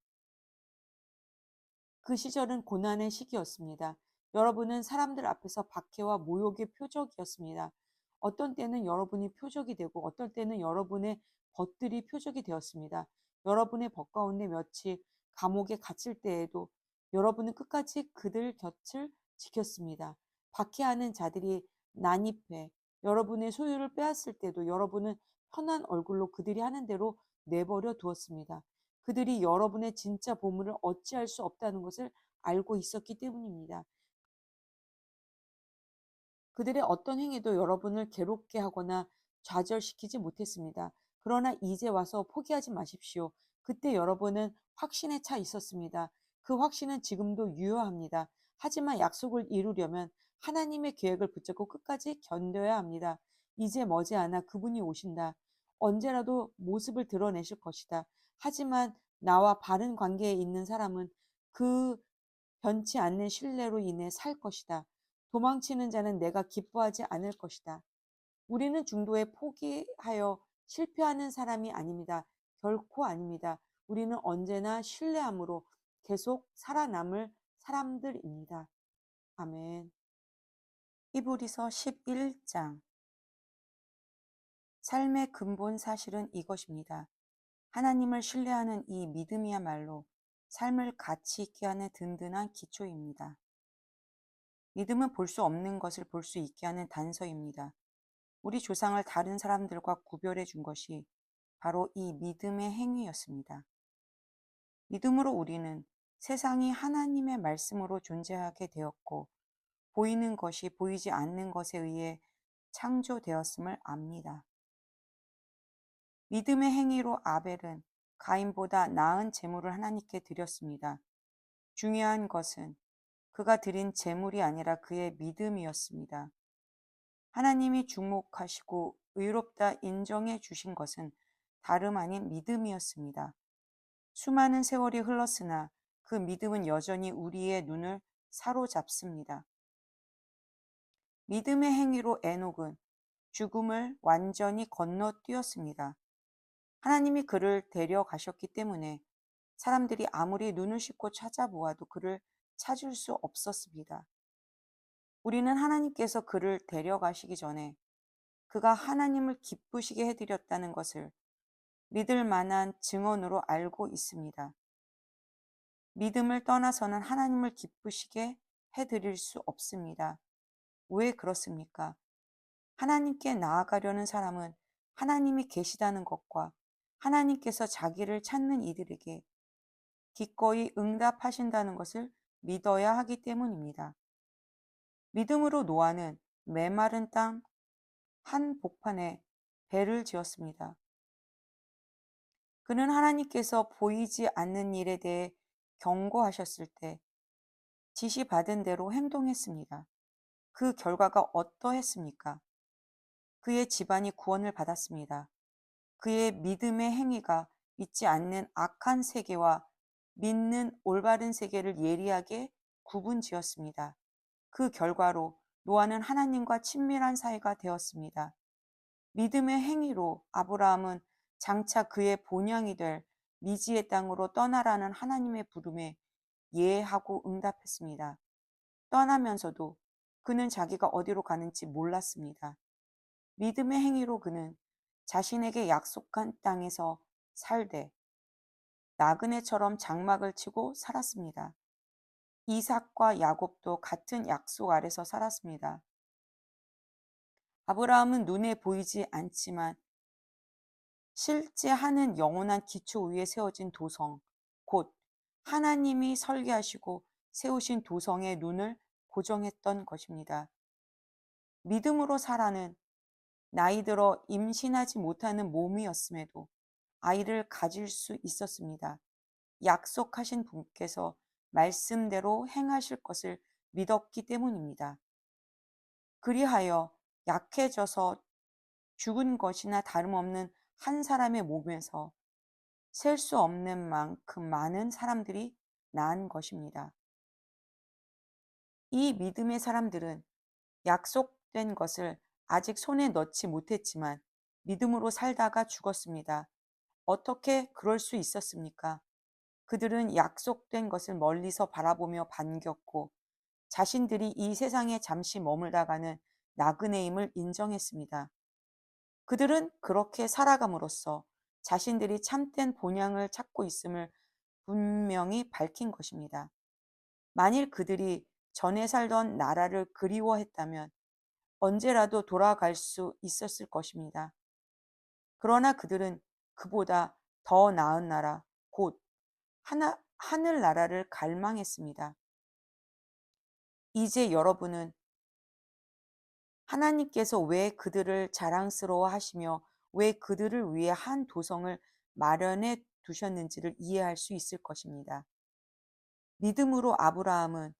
그 시절은 고난의 시기였습니다. 여러분은 사람들 앞에서 박해와 모욕의 표적이었습니다. 어떤 때는 여러분이 표적이 되고 어떤 때는 여러분의 벗들이 표적이 되었습니다. 여러분의 벗 가운데 며칠 감옥에 갇힐 때에도 여러분은 끝까지 그들 곁을 지켰습니다. 박해하는 자들이 난입해 여러분의 소유를 빼앗을 때도 여러분은 편한 얼굴로 그들이 하는 대로 내버려 두었습니다. 그들이 여러분의 진짜 보물을 어찌할 수 없다는 것을 알고 있었기 때문입니다. 그들의 어떤 행위도 여러분을 괴롭게 하거나 좌절시키지 못했습니다. 그러나 이제 와서 포기하지 마십시오. 그때 여러분은 확신에 차 있었습니다. 그 확신은 지금도 유효합니다. 하지만 약속을 이루려면 하나님의 계획을 붙잡고 끝까지 견뎌야 합니다. 이제 머지않아 그분이 오신다. 언제라도 모습을 드러내실 것이다. 하지만 나와 바른 관계에 있는 사람은 그 변치 않는 신뢰로 인해 살 것이다. 도망치는 자는 내가 기뻐하지 않을 것이다. 우리는 중도에 포기하여 실패하는 사람이 아닙니다. 결코 아닙니다. 우리는 언제나 신뢰함으로 계속 살아남을 사람들입니다. 아멘. 히브리서 11장 삶의 근본 사실은 이것입니다. 하나님을 신뢰하는 이 믿음이야말로 삶을 가치 있게 하는 든든한 기초입니다. 믿음은 볼 수 없는 것을 볼 수 있게 하는 단서입니다. 우리 조상을 다른 사람들과 구별해 준 것이 바로 이 믿음의 행위였습니다. 믿음으로 우리는 세상이 하나님의 말씀으로 존재하게 되었고, 보이는 것이 보이지 않는 것에 의해 창조되었음을 압니다. 믿음의 행위로 아벨은 가인보다 나은 제물을 하나님께 드렸습니다. 중요한 것은 그가 드린 제물이 아니라 그의 믿음이었습니다. 하나님이 주목하시고 의롭다 인정해 주신 것은 다름 아닌 믿음이었습니다. 수많은 세월이 흘렀으나 그 믿음은 여전히 우리의 눈을 사로잡습니다. 믿음의 행위로 에녹은 죽음을 완전히 건너뛰었습니다. 하나님이 그를 데려가셨기 때문에 사람들이 아무리 눈을 씻고 찾아보아도 그를 찾을 수 없었습니다. 우리는 하나님께서 그를 데려가시기 전에 그가 하나님을 기쁘시게 해드렸다는 것을 믿을 만한 증언으로 알고 있습니다. 믿음을 떠나서는 하나님을 기쁘시게 해드릴 수 없습니다. 왜 그렇습니까? 하나님께 나아가려는 사람은 하나님이 계시다는 것과 하나님께서 자기를 찾는 이들에게 기꺼이 응답하신다는 것을 믿어야 하기 때문입니다. 믿음으로 노아는 메마른 땅 한 복판에 배를 지었습니다. 그는 하나님께서 보이지 않는 일에 대해 경고하셨을 때 지시받은 대로 행동했습니다. 그 결과가 어떠했습니까? 그의 집안이 구원을 받았습니다. 그의 믿음의 행위가 믿지 않는 악한 세계와 믿는 올바른 세계를 예리하게 구분지었습니다. 그 결과로 노아는 하나님과 친밀한 사이가 되었습니다. 믿음의 행위로 아브라함은 장차 그의 본향이 될 미지의 땅으로 떠나라는 하나님의 부름에 예하고 응답했습니다. 떠나면서도 그는 자기가 어디로 가는지 몰랐습니다. 믿음의 행위로 그는 자신에게 약속한 땅에서 살되 나그네처럼 장막을 치고 살았습니다. 이삭과 야곱도 같은 약속 아래서 살았습니다. 아브라함은 눈에 보이지 않지만 실제 하는 영원한 기초 위에 세워진 도성, 곧 하나님이 설계하시고 세우신 도성의 눈을 고정했던 것입니다. 믿음으로 사라는 나이 들어 임신하지 못하는 몸이었음에도 아이를 가질 수 있었습니다. 약속하신 분께서 말씀대로 행하실 것을 믿었기 때문입니다. 그리하여 약해져서 죽은 것이나 다름없는 한 사람의 몸에서 셀 수 없는 만큼 많은 사람들이 난 것입니다. 이 믿음의 사람들은 약속된 것을 아직 손에 넣지 못했지만 믿음으로 살다가 죽었습니다. 어떻게 그럴 수 있었습니까? 그들은 약속된 것을 멀리서 바라보며 반겼고 자신들이 이 세상에 잠시 머물다가는 나그네임을 인정했습니다. 그들은 그렇게 살아감으로써 자신들이 참된 본향을 찾고 있음을 분명히 밝힌 것입니다. 만일 그들이 전에 살던 나라를 그리워했다면 언제라도 돌아갈 수 있었을 것입니다. 그러나 그들은 그보다 더 나은 나라, 곧 하늘 나라를 갈망했습니다. 이제 여러분은 하나님께서 왜 그들을 자랑스러워 하시며 왜 그들을 위해 한 도성을 마련해 두셨는지를 이해할 수 있을 것입니다. 믿음으로 아브라함은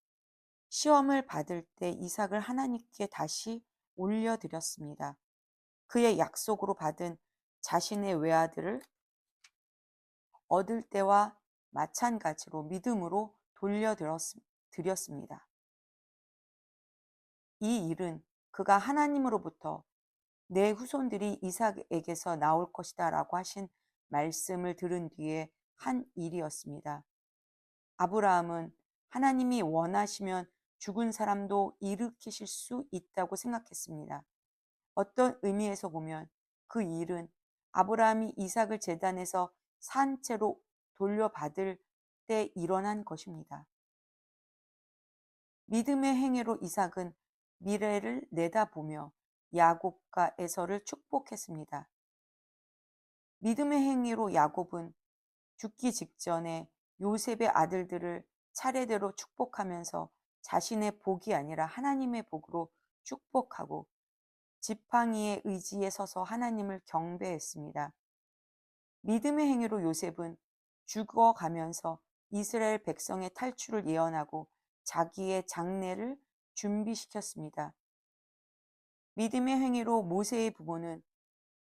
시험을 받을 때 이삭을 하나님께 다시 올려드렸습니다. 그의 약속으로 받은 자신의 외아들을 얻을 때와 마찬가지로 믿음으로 돌려드렸습니다. 이 일은 그가 하나님으로부터 내 후손들이 이삭에게서 나올 것이다 라고 하신 말씀을 들은 뒤에 한 일이었습니다. 아브라함은 하나님이 원하시면 죽은 사람도 일으키실 수 있다고 생각했습니다. 어떤 의미에서 보면 그 일은 아브라함이 이삭을 제단에서 산 채로 돌려받을 때 일어난 것입니다. 믿음의 행위로 이삭은 미래를 내다보며 야곱과 에서를 축복했습니다. 믿음의 행위로 야곱은 죽기 직전에 요셉의 아들들을 차례대로 축복하면서 자신의 복이 아니라 하나님의 복으로 축복하고 지팡이의 의지에 서서 하나님을 경배했습니다. 믿음의 행위로 요셉은 죽어가면서 이스라엘 백성의 탈출을 예언하고 자기의 장례를 준비시켰습니다. 믿음의 행위로 모세의 부모는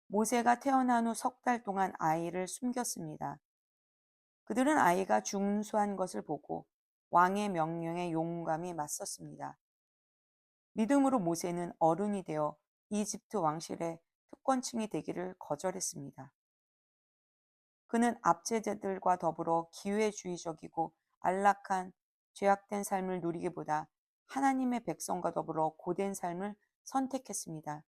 모세가 태어난 후 석 달 동안 아이를 숨겼습니다. 그들은 아이가 중수한 것을 보고 왕의 명령에 용감히 맞섰습니다. 믿음으로 모세는 어른이 되어 이집트 왕실의 특권층이 되기를 거절했습니다. 그는 압제자들과 더불어 기회주의적이고 안락한 죄악된 삶을 누리기보다 하나님의 백성과 더불어 고된 삶을 선택했습니다.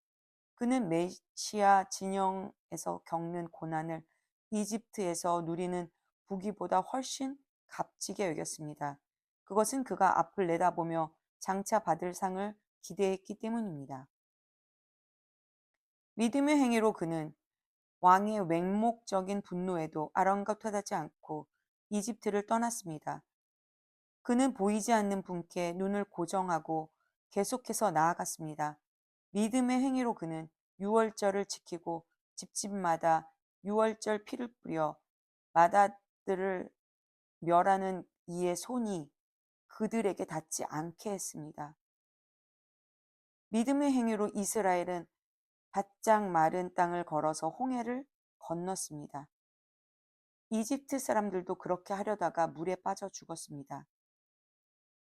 그는 메시아 진영에서 겪는 고난을 이집트에서 누리는 부귀보다 훨씬 값지게 여겼습니다. 그것은 그가 앞을 내다보며 장차 받을 상을 기대했기 때문입니다. 믿음의 행위로 그는 왕의 맹목적인 분노에도 아랑곳하지 않고 이집트를 떠났습니다. 그는 보이지 않는 분께 눈을 고정하고 계속해서 나아갔습니다. 믿음의 행위로 그는 유월절을 지키고 집집마다 유월절 피를 뿌려 마다들을 멸하는 이의 손이 그들에게 닿지 않게 했습니다. 믿음의 행위로 이스라엘은 바짝 마른 땅을 걸어서 홍해를 건넜습니다. 이집트 사람들도 그렇게 하려다가 물에 빠져 죽었습니다.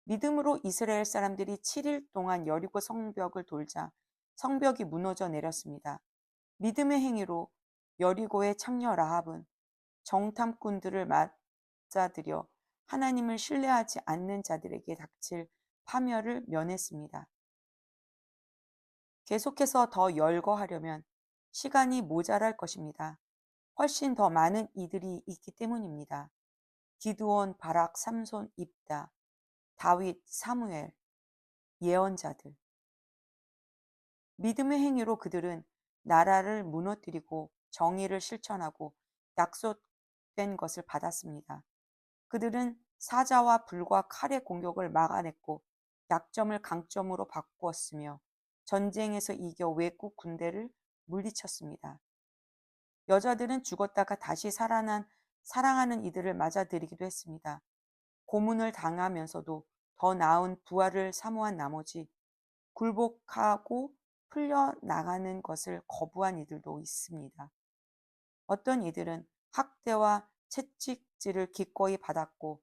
믿음으로 이스라엘 사람들이 7일 동안 여리고 성벽을 돌자 성벽이 무너져 내렸습니다. 믿음의 행위로 여리고의 창녀 라합은 정탐꾼들을 맞아들여 하나님을 신뢰하지 않는 자들에게 닥칠 파멸을 면했습니다. 계속해서 더 열거하려면 시간이 모자랄 것입니다. 훨씬 더 많은 이들이 있기 때문입니다. 기드온, 바락, 삼손, 입다, 다윗, 사무엘, 예언자들. 믿음의 행위로 그들은 나라를 무너뜨리고 정의를 실천하고 약속된 것을 받았습니다. 그들은 사자와 불과 칼의 공격을 막아냈고 약점을 강점으로 바꾸었으며 전쟁에서 이겨 외국 군대를 물리쳤습니다. 여자들은 죽었다가 다시 살아난 사랑하는 이들을 맞아들이기도 했습니다. 고문을 당하면서도 더 나은 부활을 사모한 나머지 굴복하고 풀려나가는 것을 거부한 이들도 있습니다. 어떤 이들은 학대와 채찍질을 기꺼이 받았고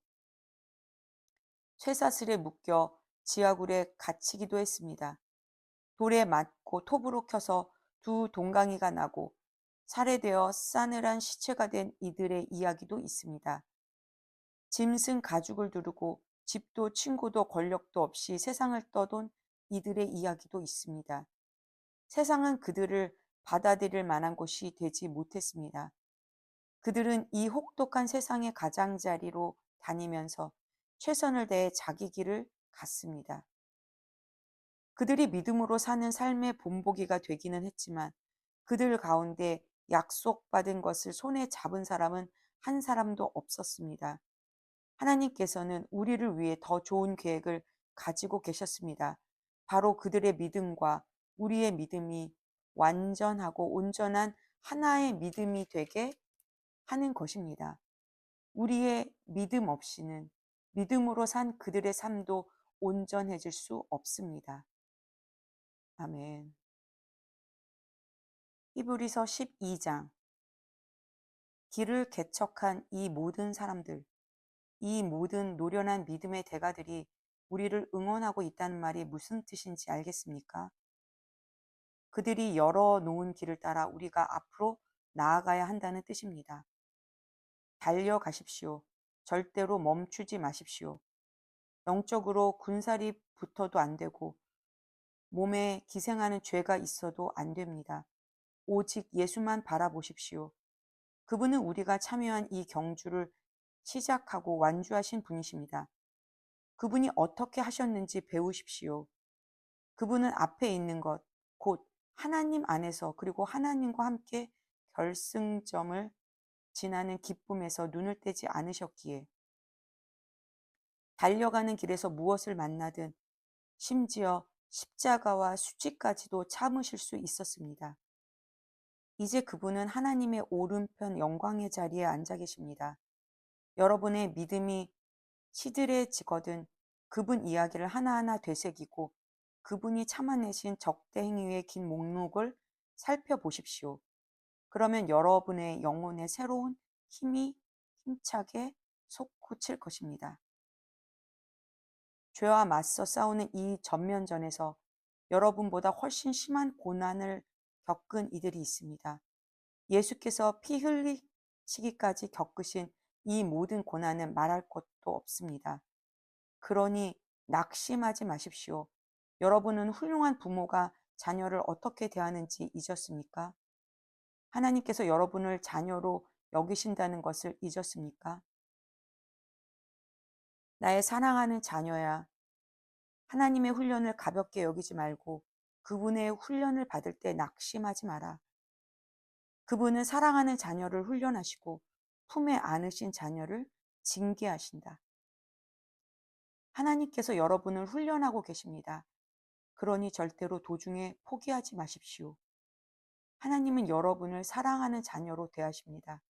쇠사슬에 묶여 지하굴에 갇히기도 했습니다. 돌에 맞고 톱으로 켜서 두 동강이가 나고 살해되어 싸늘한 시체가 된 이들의 이야기도 있습니다. 짐승 가죽을 두르고 집도 친구도 권력도 없이 세상을 떠돈 이들의 이야기도 있습니다. 세상은 그들을 받아들일 만한 곳이 되지 못했습니다. 그들은 이 혹독한 세상의 가장자리로 다니면서 최선을 다해 자기 길을 갔습니다. 그들이 믿음으로 사는 삶의 본보기가 되기는 했지만 그들 가운데 약속받은 것을 손에 잡은 사람은 한 사람도 없었습니다. 하나님께서는 우리를 위해 더 좋은 계획을 가지고 계셨습니다. 바로 그들의 믿음과 우리의 믿음이 완전하고 온전한 하나의 믿음이 되게 하는 것입니다. 우리의 믿음 없이는 믿음으로 산 그들의 삶도 온전해질 수 없습니다. 아멘. 히브리서 12장. 길을 개척한 이 모든 사람들, 이 모든 노련한 믿음의 대가들이 우리를 응원하고 있다는 말이 무슨 뜻인지 알겠습니까? 그들이 열어놓은 길을 따라 우리가 앞으로 나아가야 한다는 뜻입니다. 달려가십시오. 절대로 멈추지 마십시오. 영적으로 군살이 붙어도 안 되고 몸에 기생하는 죄가 있어도 안 됩니다. 오직 예수만 바라보십시오. 그분은 우리가 참여한 이 경주를 시작하고 완주하신 분이십니다. 그분이 어떻게 하셨는지 배우십시오. 그분은 앞에 있는 것, 곧 하나님 안에서 그리고 하나님과 함께 결승점을 지나는 기쁨에서 눈을 떼지 않으셨기에 달려가는 길에서 무엇을 만나든 심지어 십자가와 수치까지도 참으실 수 있었습니다. 이제 그분은 하나님의 오른편 영광의 자리에 앉아 계십니다. 여러분의 믿음이 시들해지거든 그분 이야기를 하나하나 되새기고 그분이 참아내신 적대 행위의 긴 목록을 살펴보십시오. 그러면 여러분의 영혼에 새로운 힘이 힘차게 솟구칠 것입니다. 죄와 맞서 싸우는 이 전면전에서 여러분보다 훨씬 심한 고난을 겪은 이들이 있습니다. 예수께서 피 흘리시기까지 겪으신 이 모든 고난은 말할 것도 없습니다. 그러니 낙심하지 마십시오. 여러분은 훌륭한 부모가 자녀를 어떻게 대하는지 잊었습니까? 하나님께서 여러분을 자녀로 여기신다는 것을 잊었습니까? 나의 사랑하는 자녀야, 하나님의 훈련을 가볍게 여기지 말고 그분의 훈련을 받을 때 낙심하지 마라. 그분은 사랑하는 자녀를 훈련하시고 품에 안으신 자녀를 징계하신다. 하나님께서 여러분을 훈련하고 계십니다. 그러니 절대로 도중에 포기하지 마십시오. 하나님은 여러분을 사랑하는 자녀로 대하십니다.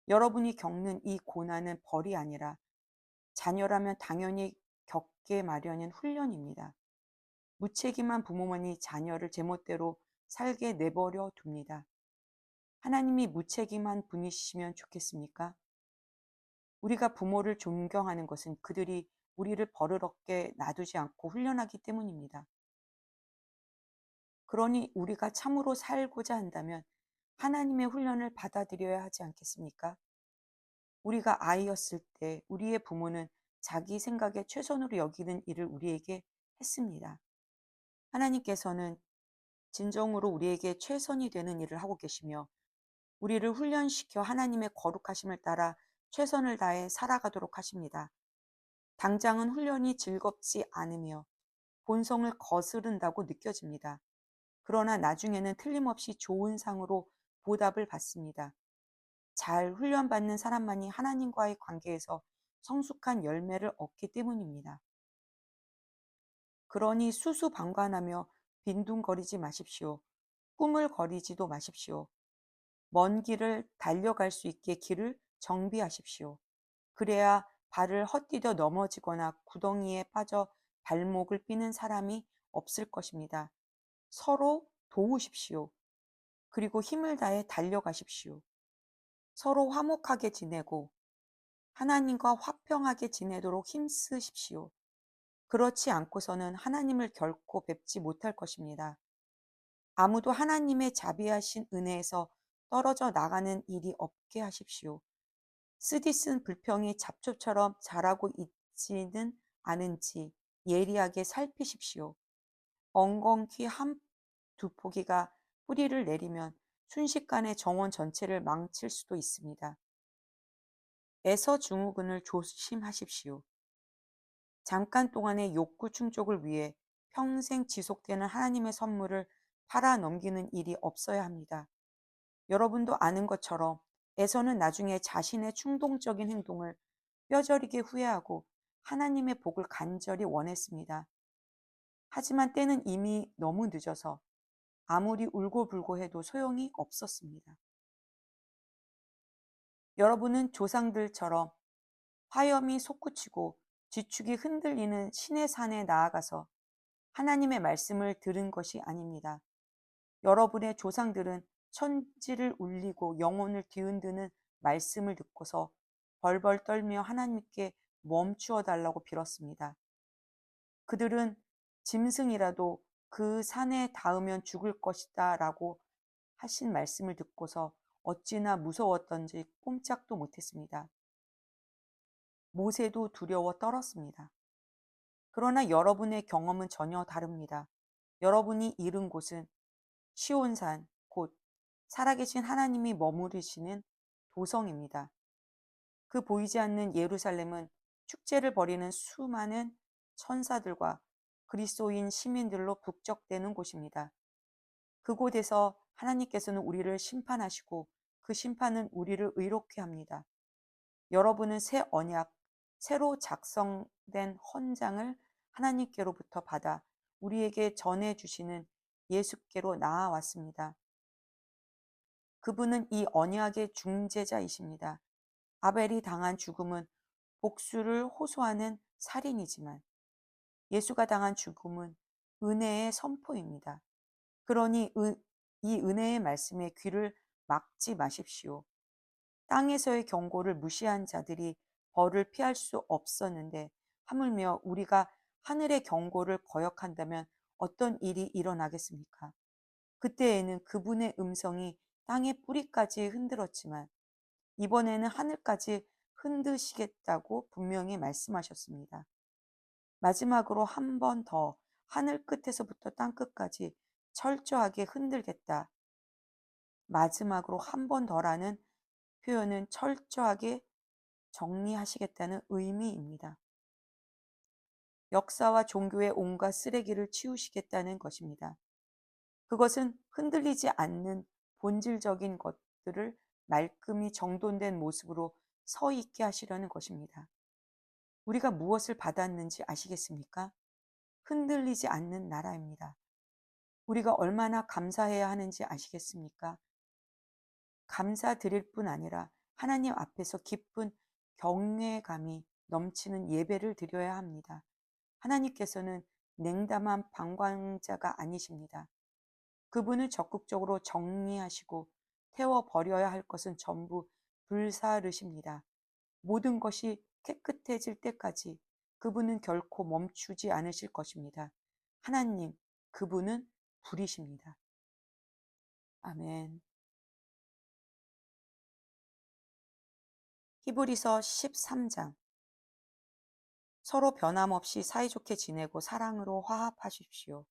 여러분이 겪는 이 고난은 벌이 아니라 자녀라면 당연히 겪게 마련인 훈련입니다. 무책임한 부모만이 자녀를 제멋대로 살게 내버려 둡니다. 하나님이 무책임한 분이시면 좋겠습니까? 우리가 부모를 존경하는 것은 그들이 우리를 버릇없게 놔두지 않고 훈련하기 때문입니다. 그러니 우리가 참으로 살고자 한다면 하나님의 훈련을 받아들여야 하지 않겠습니까? 우리가 아이였을 때 우리의 부모는 자기 생각에 최선으로 여기는 일을 우리에게 했습니다. 하나님께서는 진정으로 우리에게 최선이 되는 일을 하고 계시며 우리를 훈련시켜 하나님의 거룩하심을 따라 최선을 다해 살아가도록 하십니다. 당장은 훈련이 즐겁지 않으며 본성을 거스른다고 느껴집니다. 그러나 나중에는 틀림없이 좋은 상으로 보답을 받습니다. 잘 훈련받는 사람만이 하나님과의 관계에서 성숙한 열매를 얻기 때문입니다. 그러니 수수방관하며 빈둥거리지 마십시오. 꾸물거리지도 마십시오. 먼 길을 달려갈 수 있게 길을 정비하십시오. 그래야 발을 헛디뎌 넘어지거나 구덩이에 빠져 발목을 삐는 사람이 없을 것입니다. 서로 도우십시오. 그리고 힘을 다해 달려가십시오. 서로 화목하게 지내고 하나님과 화평하게 지내도록 힘쓰십시오. 그렇지 않고서는 하나님을 결코 뵙지 못할 것입니다. 아무도 하나님의 자비하신 은혜에서 떨어져 나가는 일이 없게 하십시오. 쓰디쓴 불평이 잡초처럼 자라고 있지는 않은지 예리하게 살피십시오. 엉겅퀴 한 두 포기가 뿌리를 내리면 순식간에 정원 전체를 망칠 수도 있습니다. 에서 증후군을 조심하십시오. 잠깐 동안의 욕구 충족을 위해 평생 지속되는 하나님의 선물을 팔아 넘기는 일이 없어야 합니다. 여러분도 아는 것처럼 에서는 나중에 자신의 충동적인 행동을 뼈저리게 후회하고 하나님의 복을 간절히 원했습니다. 하지만 때는 이미 너무 늦어서 아무리 울고불고 해도 소용이 없었습니다. 여러분은 조상들처럼 화염이 솟구치고 지축이 흔들리는 신의 산에 나아가서 하나님의 말씀을 들은 것이 아닙니다. 여러분의 조상들은 천지를 울리고 영혼을 뒤흔드는 말씀을 듣고서 벌벌 떨며 하나님께 멈추어 달라고 빌었습니다. 그들은 짐승이라도 그 산에 닿으면 죽을 것이다 라고 하신 말씀을 듣고서 어찌나 무서웠던지 꼼짝도 못했습니다. 모세도 두려워 떨었습니다. 그러나 여러분의 경험은 전혀 다릅니다. 여러분이 이른 곳은 시온산, 곧 살아계신 하나님이 머무르시는 도성입니다. 그 보이지 않는 예루살렘은 축제를 벌이는 수많은 천사들과 그리스도인 시민들로 북적대는 곳입니다. 그곳에서 하나님께서는 우리를 심판하시고 그 심판은 우리를 의롭게 합니다. 여러분은 새 언약, 새로 작성된 헌장을 하나님께로부터 받아 우리에게 전해주시는 예수께로 나아왔습니다. 그분은 이 언약의 중재자이십니다. 아벨이 당한 죽음은 복수를 호소하는 살인이지만 예수가 당한 죽음은 은혜의 선포입니다. 그러니 이 은혜의 말씀에 귀를 막지 마십시오. 땅에서의 경고를 무시한 자들이 벌을 피할 수 없었는데 하물며 우리가 하늘의 경고를 거역한다면 어떤 일이 일어나겠습니까? 그때에는 그분의 음성이 땅의 뿌리까지 흔들었지만 이번에는 하늘까지 흔드시겠다고 분명히 말씀하셨습니다. 마지막으로 한 번 더 하늘 끝에서부터 땅 끝까지 철저하게 흔들겠다. 마지막으로 한 번 더라는 표현은 철저하게 정리하시겠다는 의미입니다. 역사와 종교의 온갖 쓰레기를 치우시겠다는 것입니다. 그것은 흔들리지 않는 본질적인 것들을 말끔히 정돈된 모습으로 서 있게 하시려는 것입니다. 우리가 무엇을 받았는지 아시겠습니까? 흔들리지 않는 나라입니다. 우리가 얼마나 감사해야 하는지 아시겠습니까? 감사드릴 뿐 아니라 하나님 앞에서 기쁜 경외감이 넘치는 예배를 드려야 합니다. 하나님께서는 냉담한 방관자가 아니십니다. 그분은 적극적으로 정리하시고 태워버려야 할 것은 전부 불사르십니다. 모든 것이 깨끗해질 때까지 그분은 결코 멈추지 않으실 것입니다. 하나님, 그분은 불이십니다. 아멘. 히브리서 13장. 서로 변함없이 사이좋게 지내고 사랑으로 화합하십시오.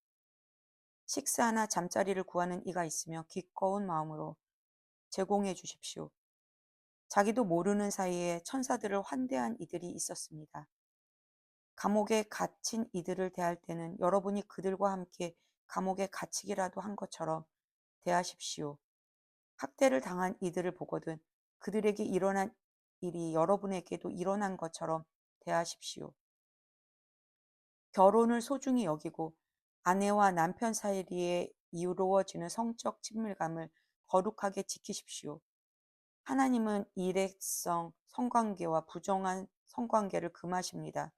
식사나 잠자리를 구하는 이가 있으며 기꺼운 마음으로 제공해 주십시오. 자기도 모르는 사이에 천사들을 환대한 이들이 있었습니다. 감옥에 갇힌 이들을 대할 때는 여러분이 그들과 함께 감옥에 갇히기라도 한 것처럼 대하십시오. 학대를 당한 이들을 보거든 그들에게 일어난 일이 여러분에게도 일어난 것처럼 대하십시오. 결혼을 소중히 여기고 아내와 남편 사이에 이루어지는 성적 친밀감을 거룩하게 지키십시오. 하나님은 일회성 성관계와 부정한 성관계를 금하십니다.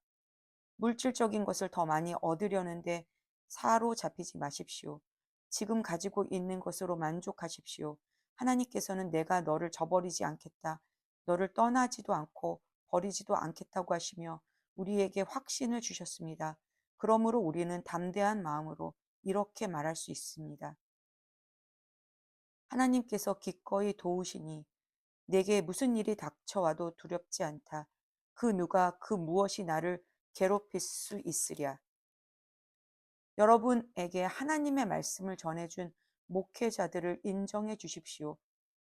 물질적인 것을 더 많이 얻으려는데 사로잡히지 마십시오. 지금 가지고 있는 것으로 만족하십시오. 하나님께서는 내가 너를 저버리지 않겠다. 너를 떠나지도 않고 버리지도 않겠다고 하시며 우리에게 확신을 주셨습니다. 그러므로 우리는 담대한 마음으로 이렇게 말할 수 있습니다. 하나님께서 기꺼이 도우시니 내게 무슨 일이 닥쳐와도 두렵지 않다. 그 누가 그 무엇이 나를 괴롭힐 수 있으랴. 여러분에게 하나님의 말씀을 전해준 목회자들을 인정해 주십시오.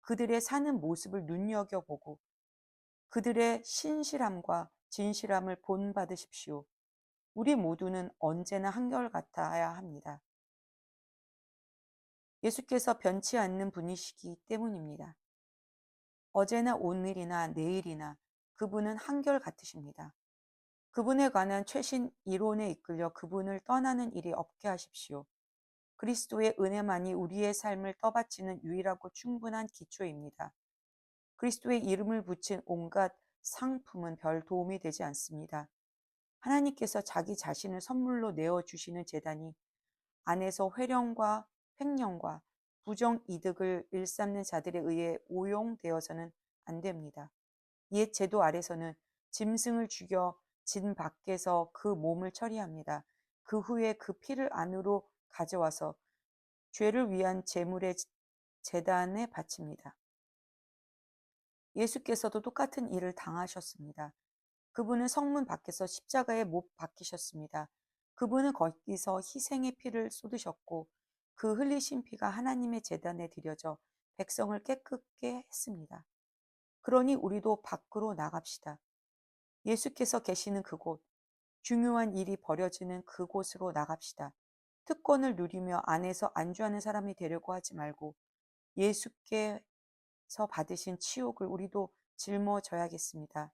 그들의 사는 모습을 눈여겨보고 그들의 신실함과 진실함을 본받으십시오. 우리 모두는 언제나 한결같아야 합니다. 예수께서 변치 않는 분이시기 때문입니다. 어제나 오늘이나 내일이나 그분은 한결같으십니다. 그분에 관한 최신 이론에 이끌려 그분을 떠나는 일이 없게 하십시오. 그리스도의 은혜만이 우리의 삶을 떠받치는 유일하고 충분한 기초입니다. 그리스도의 이름을 붙인 온갖 상품은 별 도움이 되지 않습니다. 하나님께서 자기 자신을 선물로 내어주시는 재단이 안에서 회령과 횡령과 부정이득을 일삼는 자들에 의해 오용되어서는 안 됩니다. 옛 제도 아래서는 짐승을 죽여 진 밖에서 그 몸을 처리합니다. 그 후에 그 피를 안으로 가져와서 죄를 위한 제물의 제단에 바칩니다. 예수께서도 똑같은 일을 당하셨습니다. 그분은 성문 밖에서 십자가에 못 박히셨습니다. 그분은 거기서 희생의 피를 쏟으셨고 그 흘리신 피가 하나님의 제단에 드려져 백성을 깨끗게 했습니다. 그러니 우리도 밖으로 나갑시다. 예수께서 계시는 그곳, 중요한 일이 벌어지는 그곳으로 나갑시다. 특권을 누리며 안에서 안주하는 사람이 되려고 하지 말고 예수께서 받으신 치욕을 우리도 짊어져야겠습니다.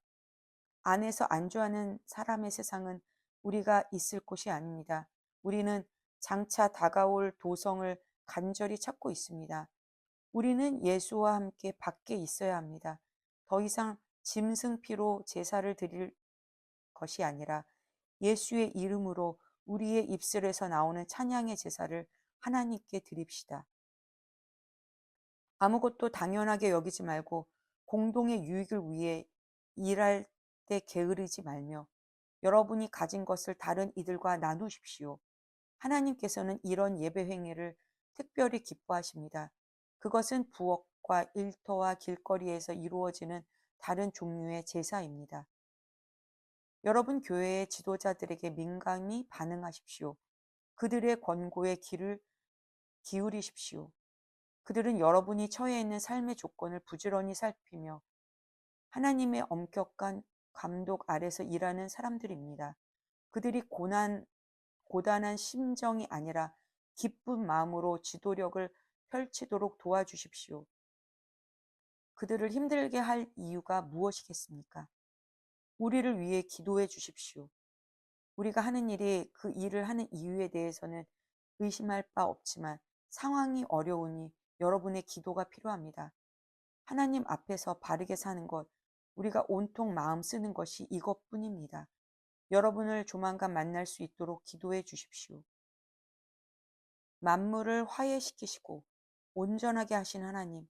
안에서 안주하는 사람의 세상은 우리가 있을 곳이 아닙니다. 우리는 장차 다가올 도성을 간절히 찾고 있습니다. 우리는 예수와 함께 밖에 있어야 합니다. 더 이상 짐승피로 제사를 드릴 것이 아니라 예수의 이름으로 우리의 입술에서 나오는 찬양의 제사를 하나님께 드립시다. 아무것도 당연하게 여기지 말고 공동의 유익을 위해 일할 때 게으르지 말며 여러분이 가진 것을 다른 이들과 나누십시오. 하나님께서는 이런 예배 행위를 특별히 기뻐하십니다. 그것은 부엌과 일터와 길거리에서 이루어지는 다른 종류의 제사입니다. 여러분 교회의 지도자들에게 민감히 반응하십시오. 그들의 권고에 귀를 기울이십시오. 그들은 여러분이 처해 있는 삶의 조건을 부지런히 살피며 하나님의 엄격한 감독 아래서 일하는 사람들입니다. 그들이 고단한 심정이 아니라 기쁜 마음으로 지도력을 펼치도록 도와주십시오. 그들을 힘들게 할 이유가 무엇이겠습니까? 우리를 위해 기도해 주십시오. 우리가 하는 일이 그 일을 하는 이유에 대해서는 의심할 바 없지만 상황이 어려우니 여러분의 기도가 필요합니다. 하나님 앞에서 바르게 사는 것, 우리가 온통 마음 쓰는 것이 이것뿐입니다. 여러분을 조만간 만날 수 있도록 기도해 주십시오. 만물을 화해시키시고 온전하게 하신 하나님,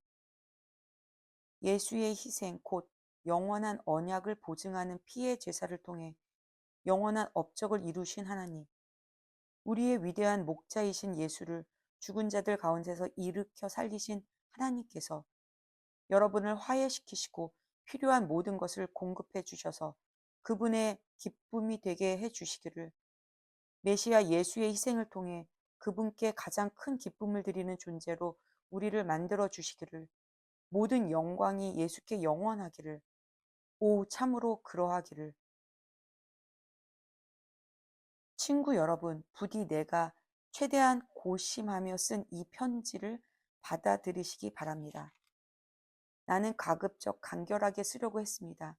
예수의 희생 곧 영원한 언약을 보증하는 피의 제사를 통해 영원한 업적을 이루신 하나님, 우리의 위대한 목자이신 예수를 죽은 자들 가운데서 일으켜 살리신 하나님께서 여러분을 화해시키시고 필요한 모든 것을 공급해 주셔서 그분의 기쁨이 되게 해 주시기를, 메시아 예수의 희생을 통해 그분께 가장 큰 기쁨을 드리는 존재로 우리를 만들어 주시기를, 모든 영광이 예수께 영원하기를, 오 참으로 그러하기를. 친구 여러분, 부디 내가 최대한 고심하며 쓴 이 편지를 받아들이시기 바랍니다. 나는 가급적 간결하게 쓰려고 했습니다.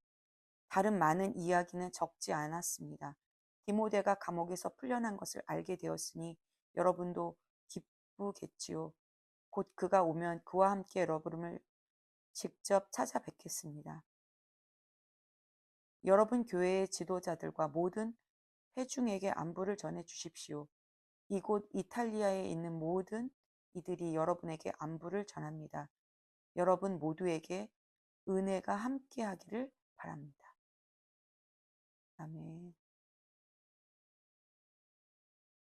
다른 많은 이야기는 적지 않았습니다. 디모데가 감옥에서 풀려난 것을 알게 되었으니 여러분도 기쁘겠지요. 곧 그가 오면 그와 함께 여러분을 직접 찾아뵙겠습니다. 여러분 교회의 지도자들과 모든 회중에게 안부를 전해 주십시오. 이곳 이탈리아에 있는 모든 이들이 여러분에게 안부를 전합니다. 여러분 모두에게 은혜가 함께하기를 바랍니다. 아멘.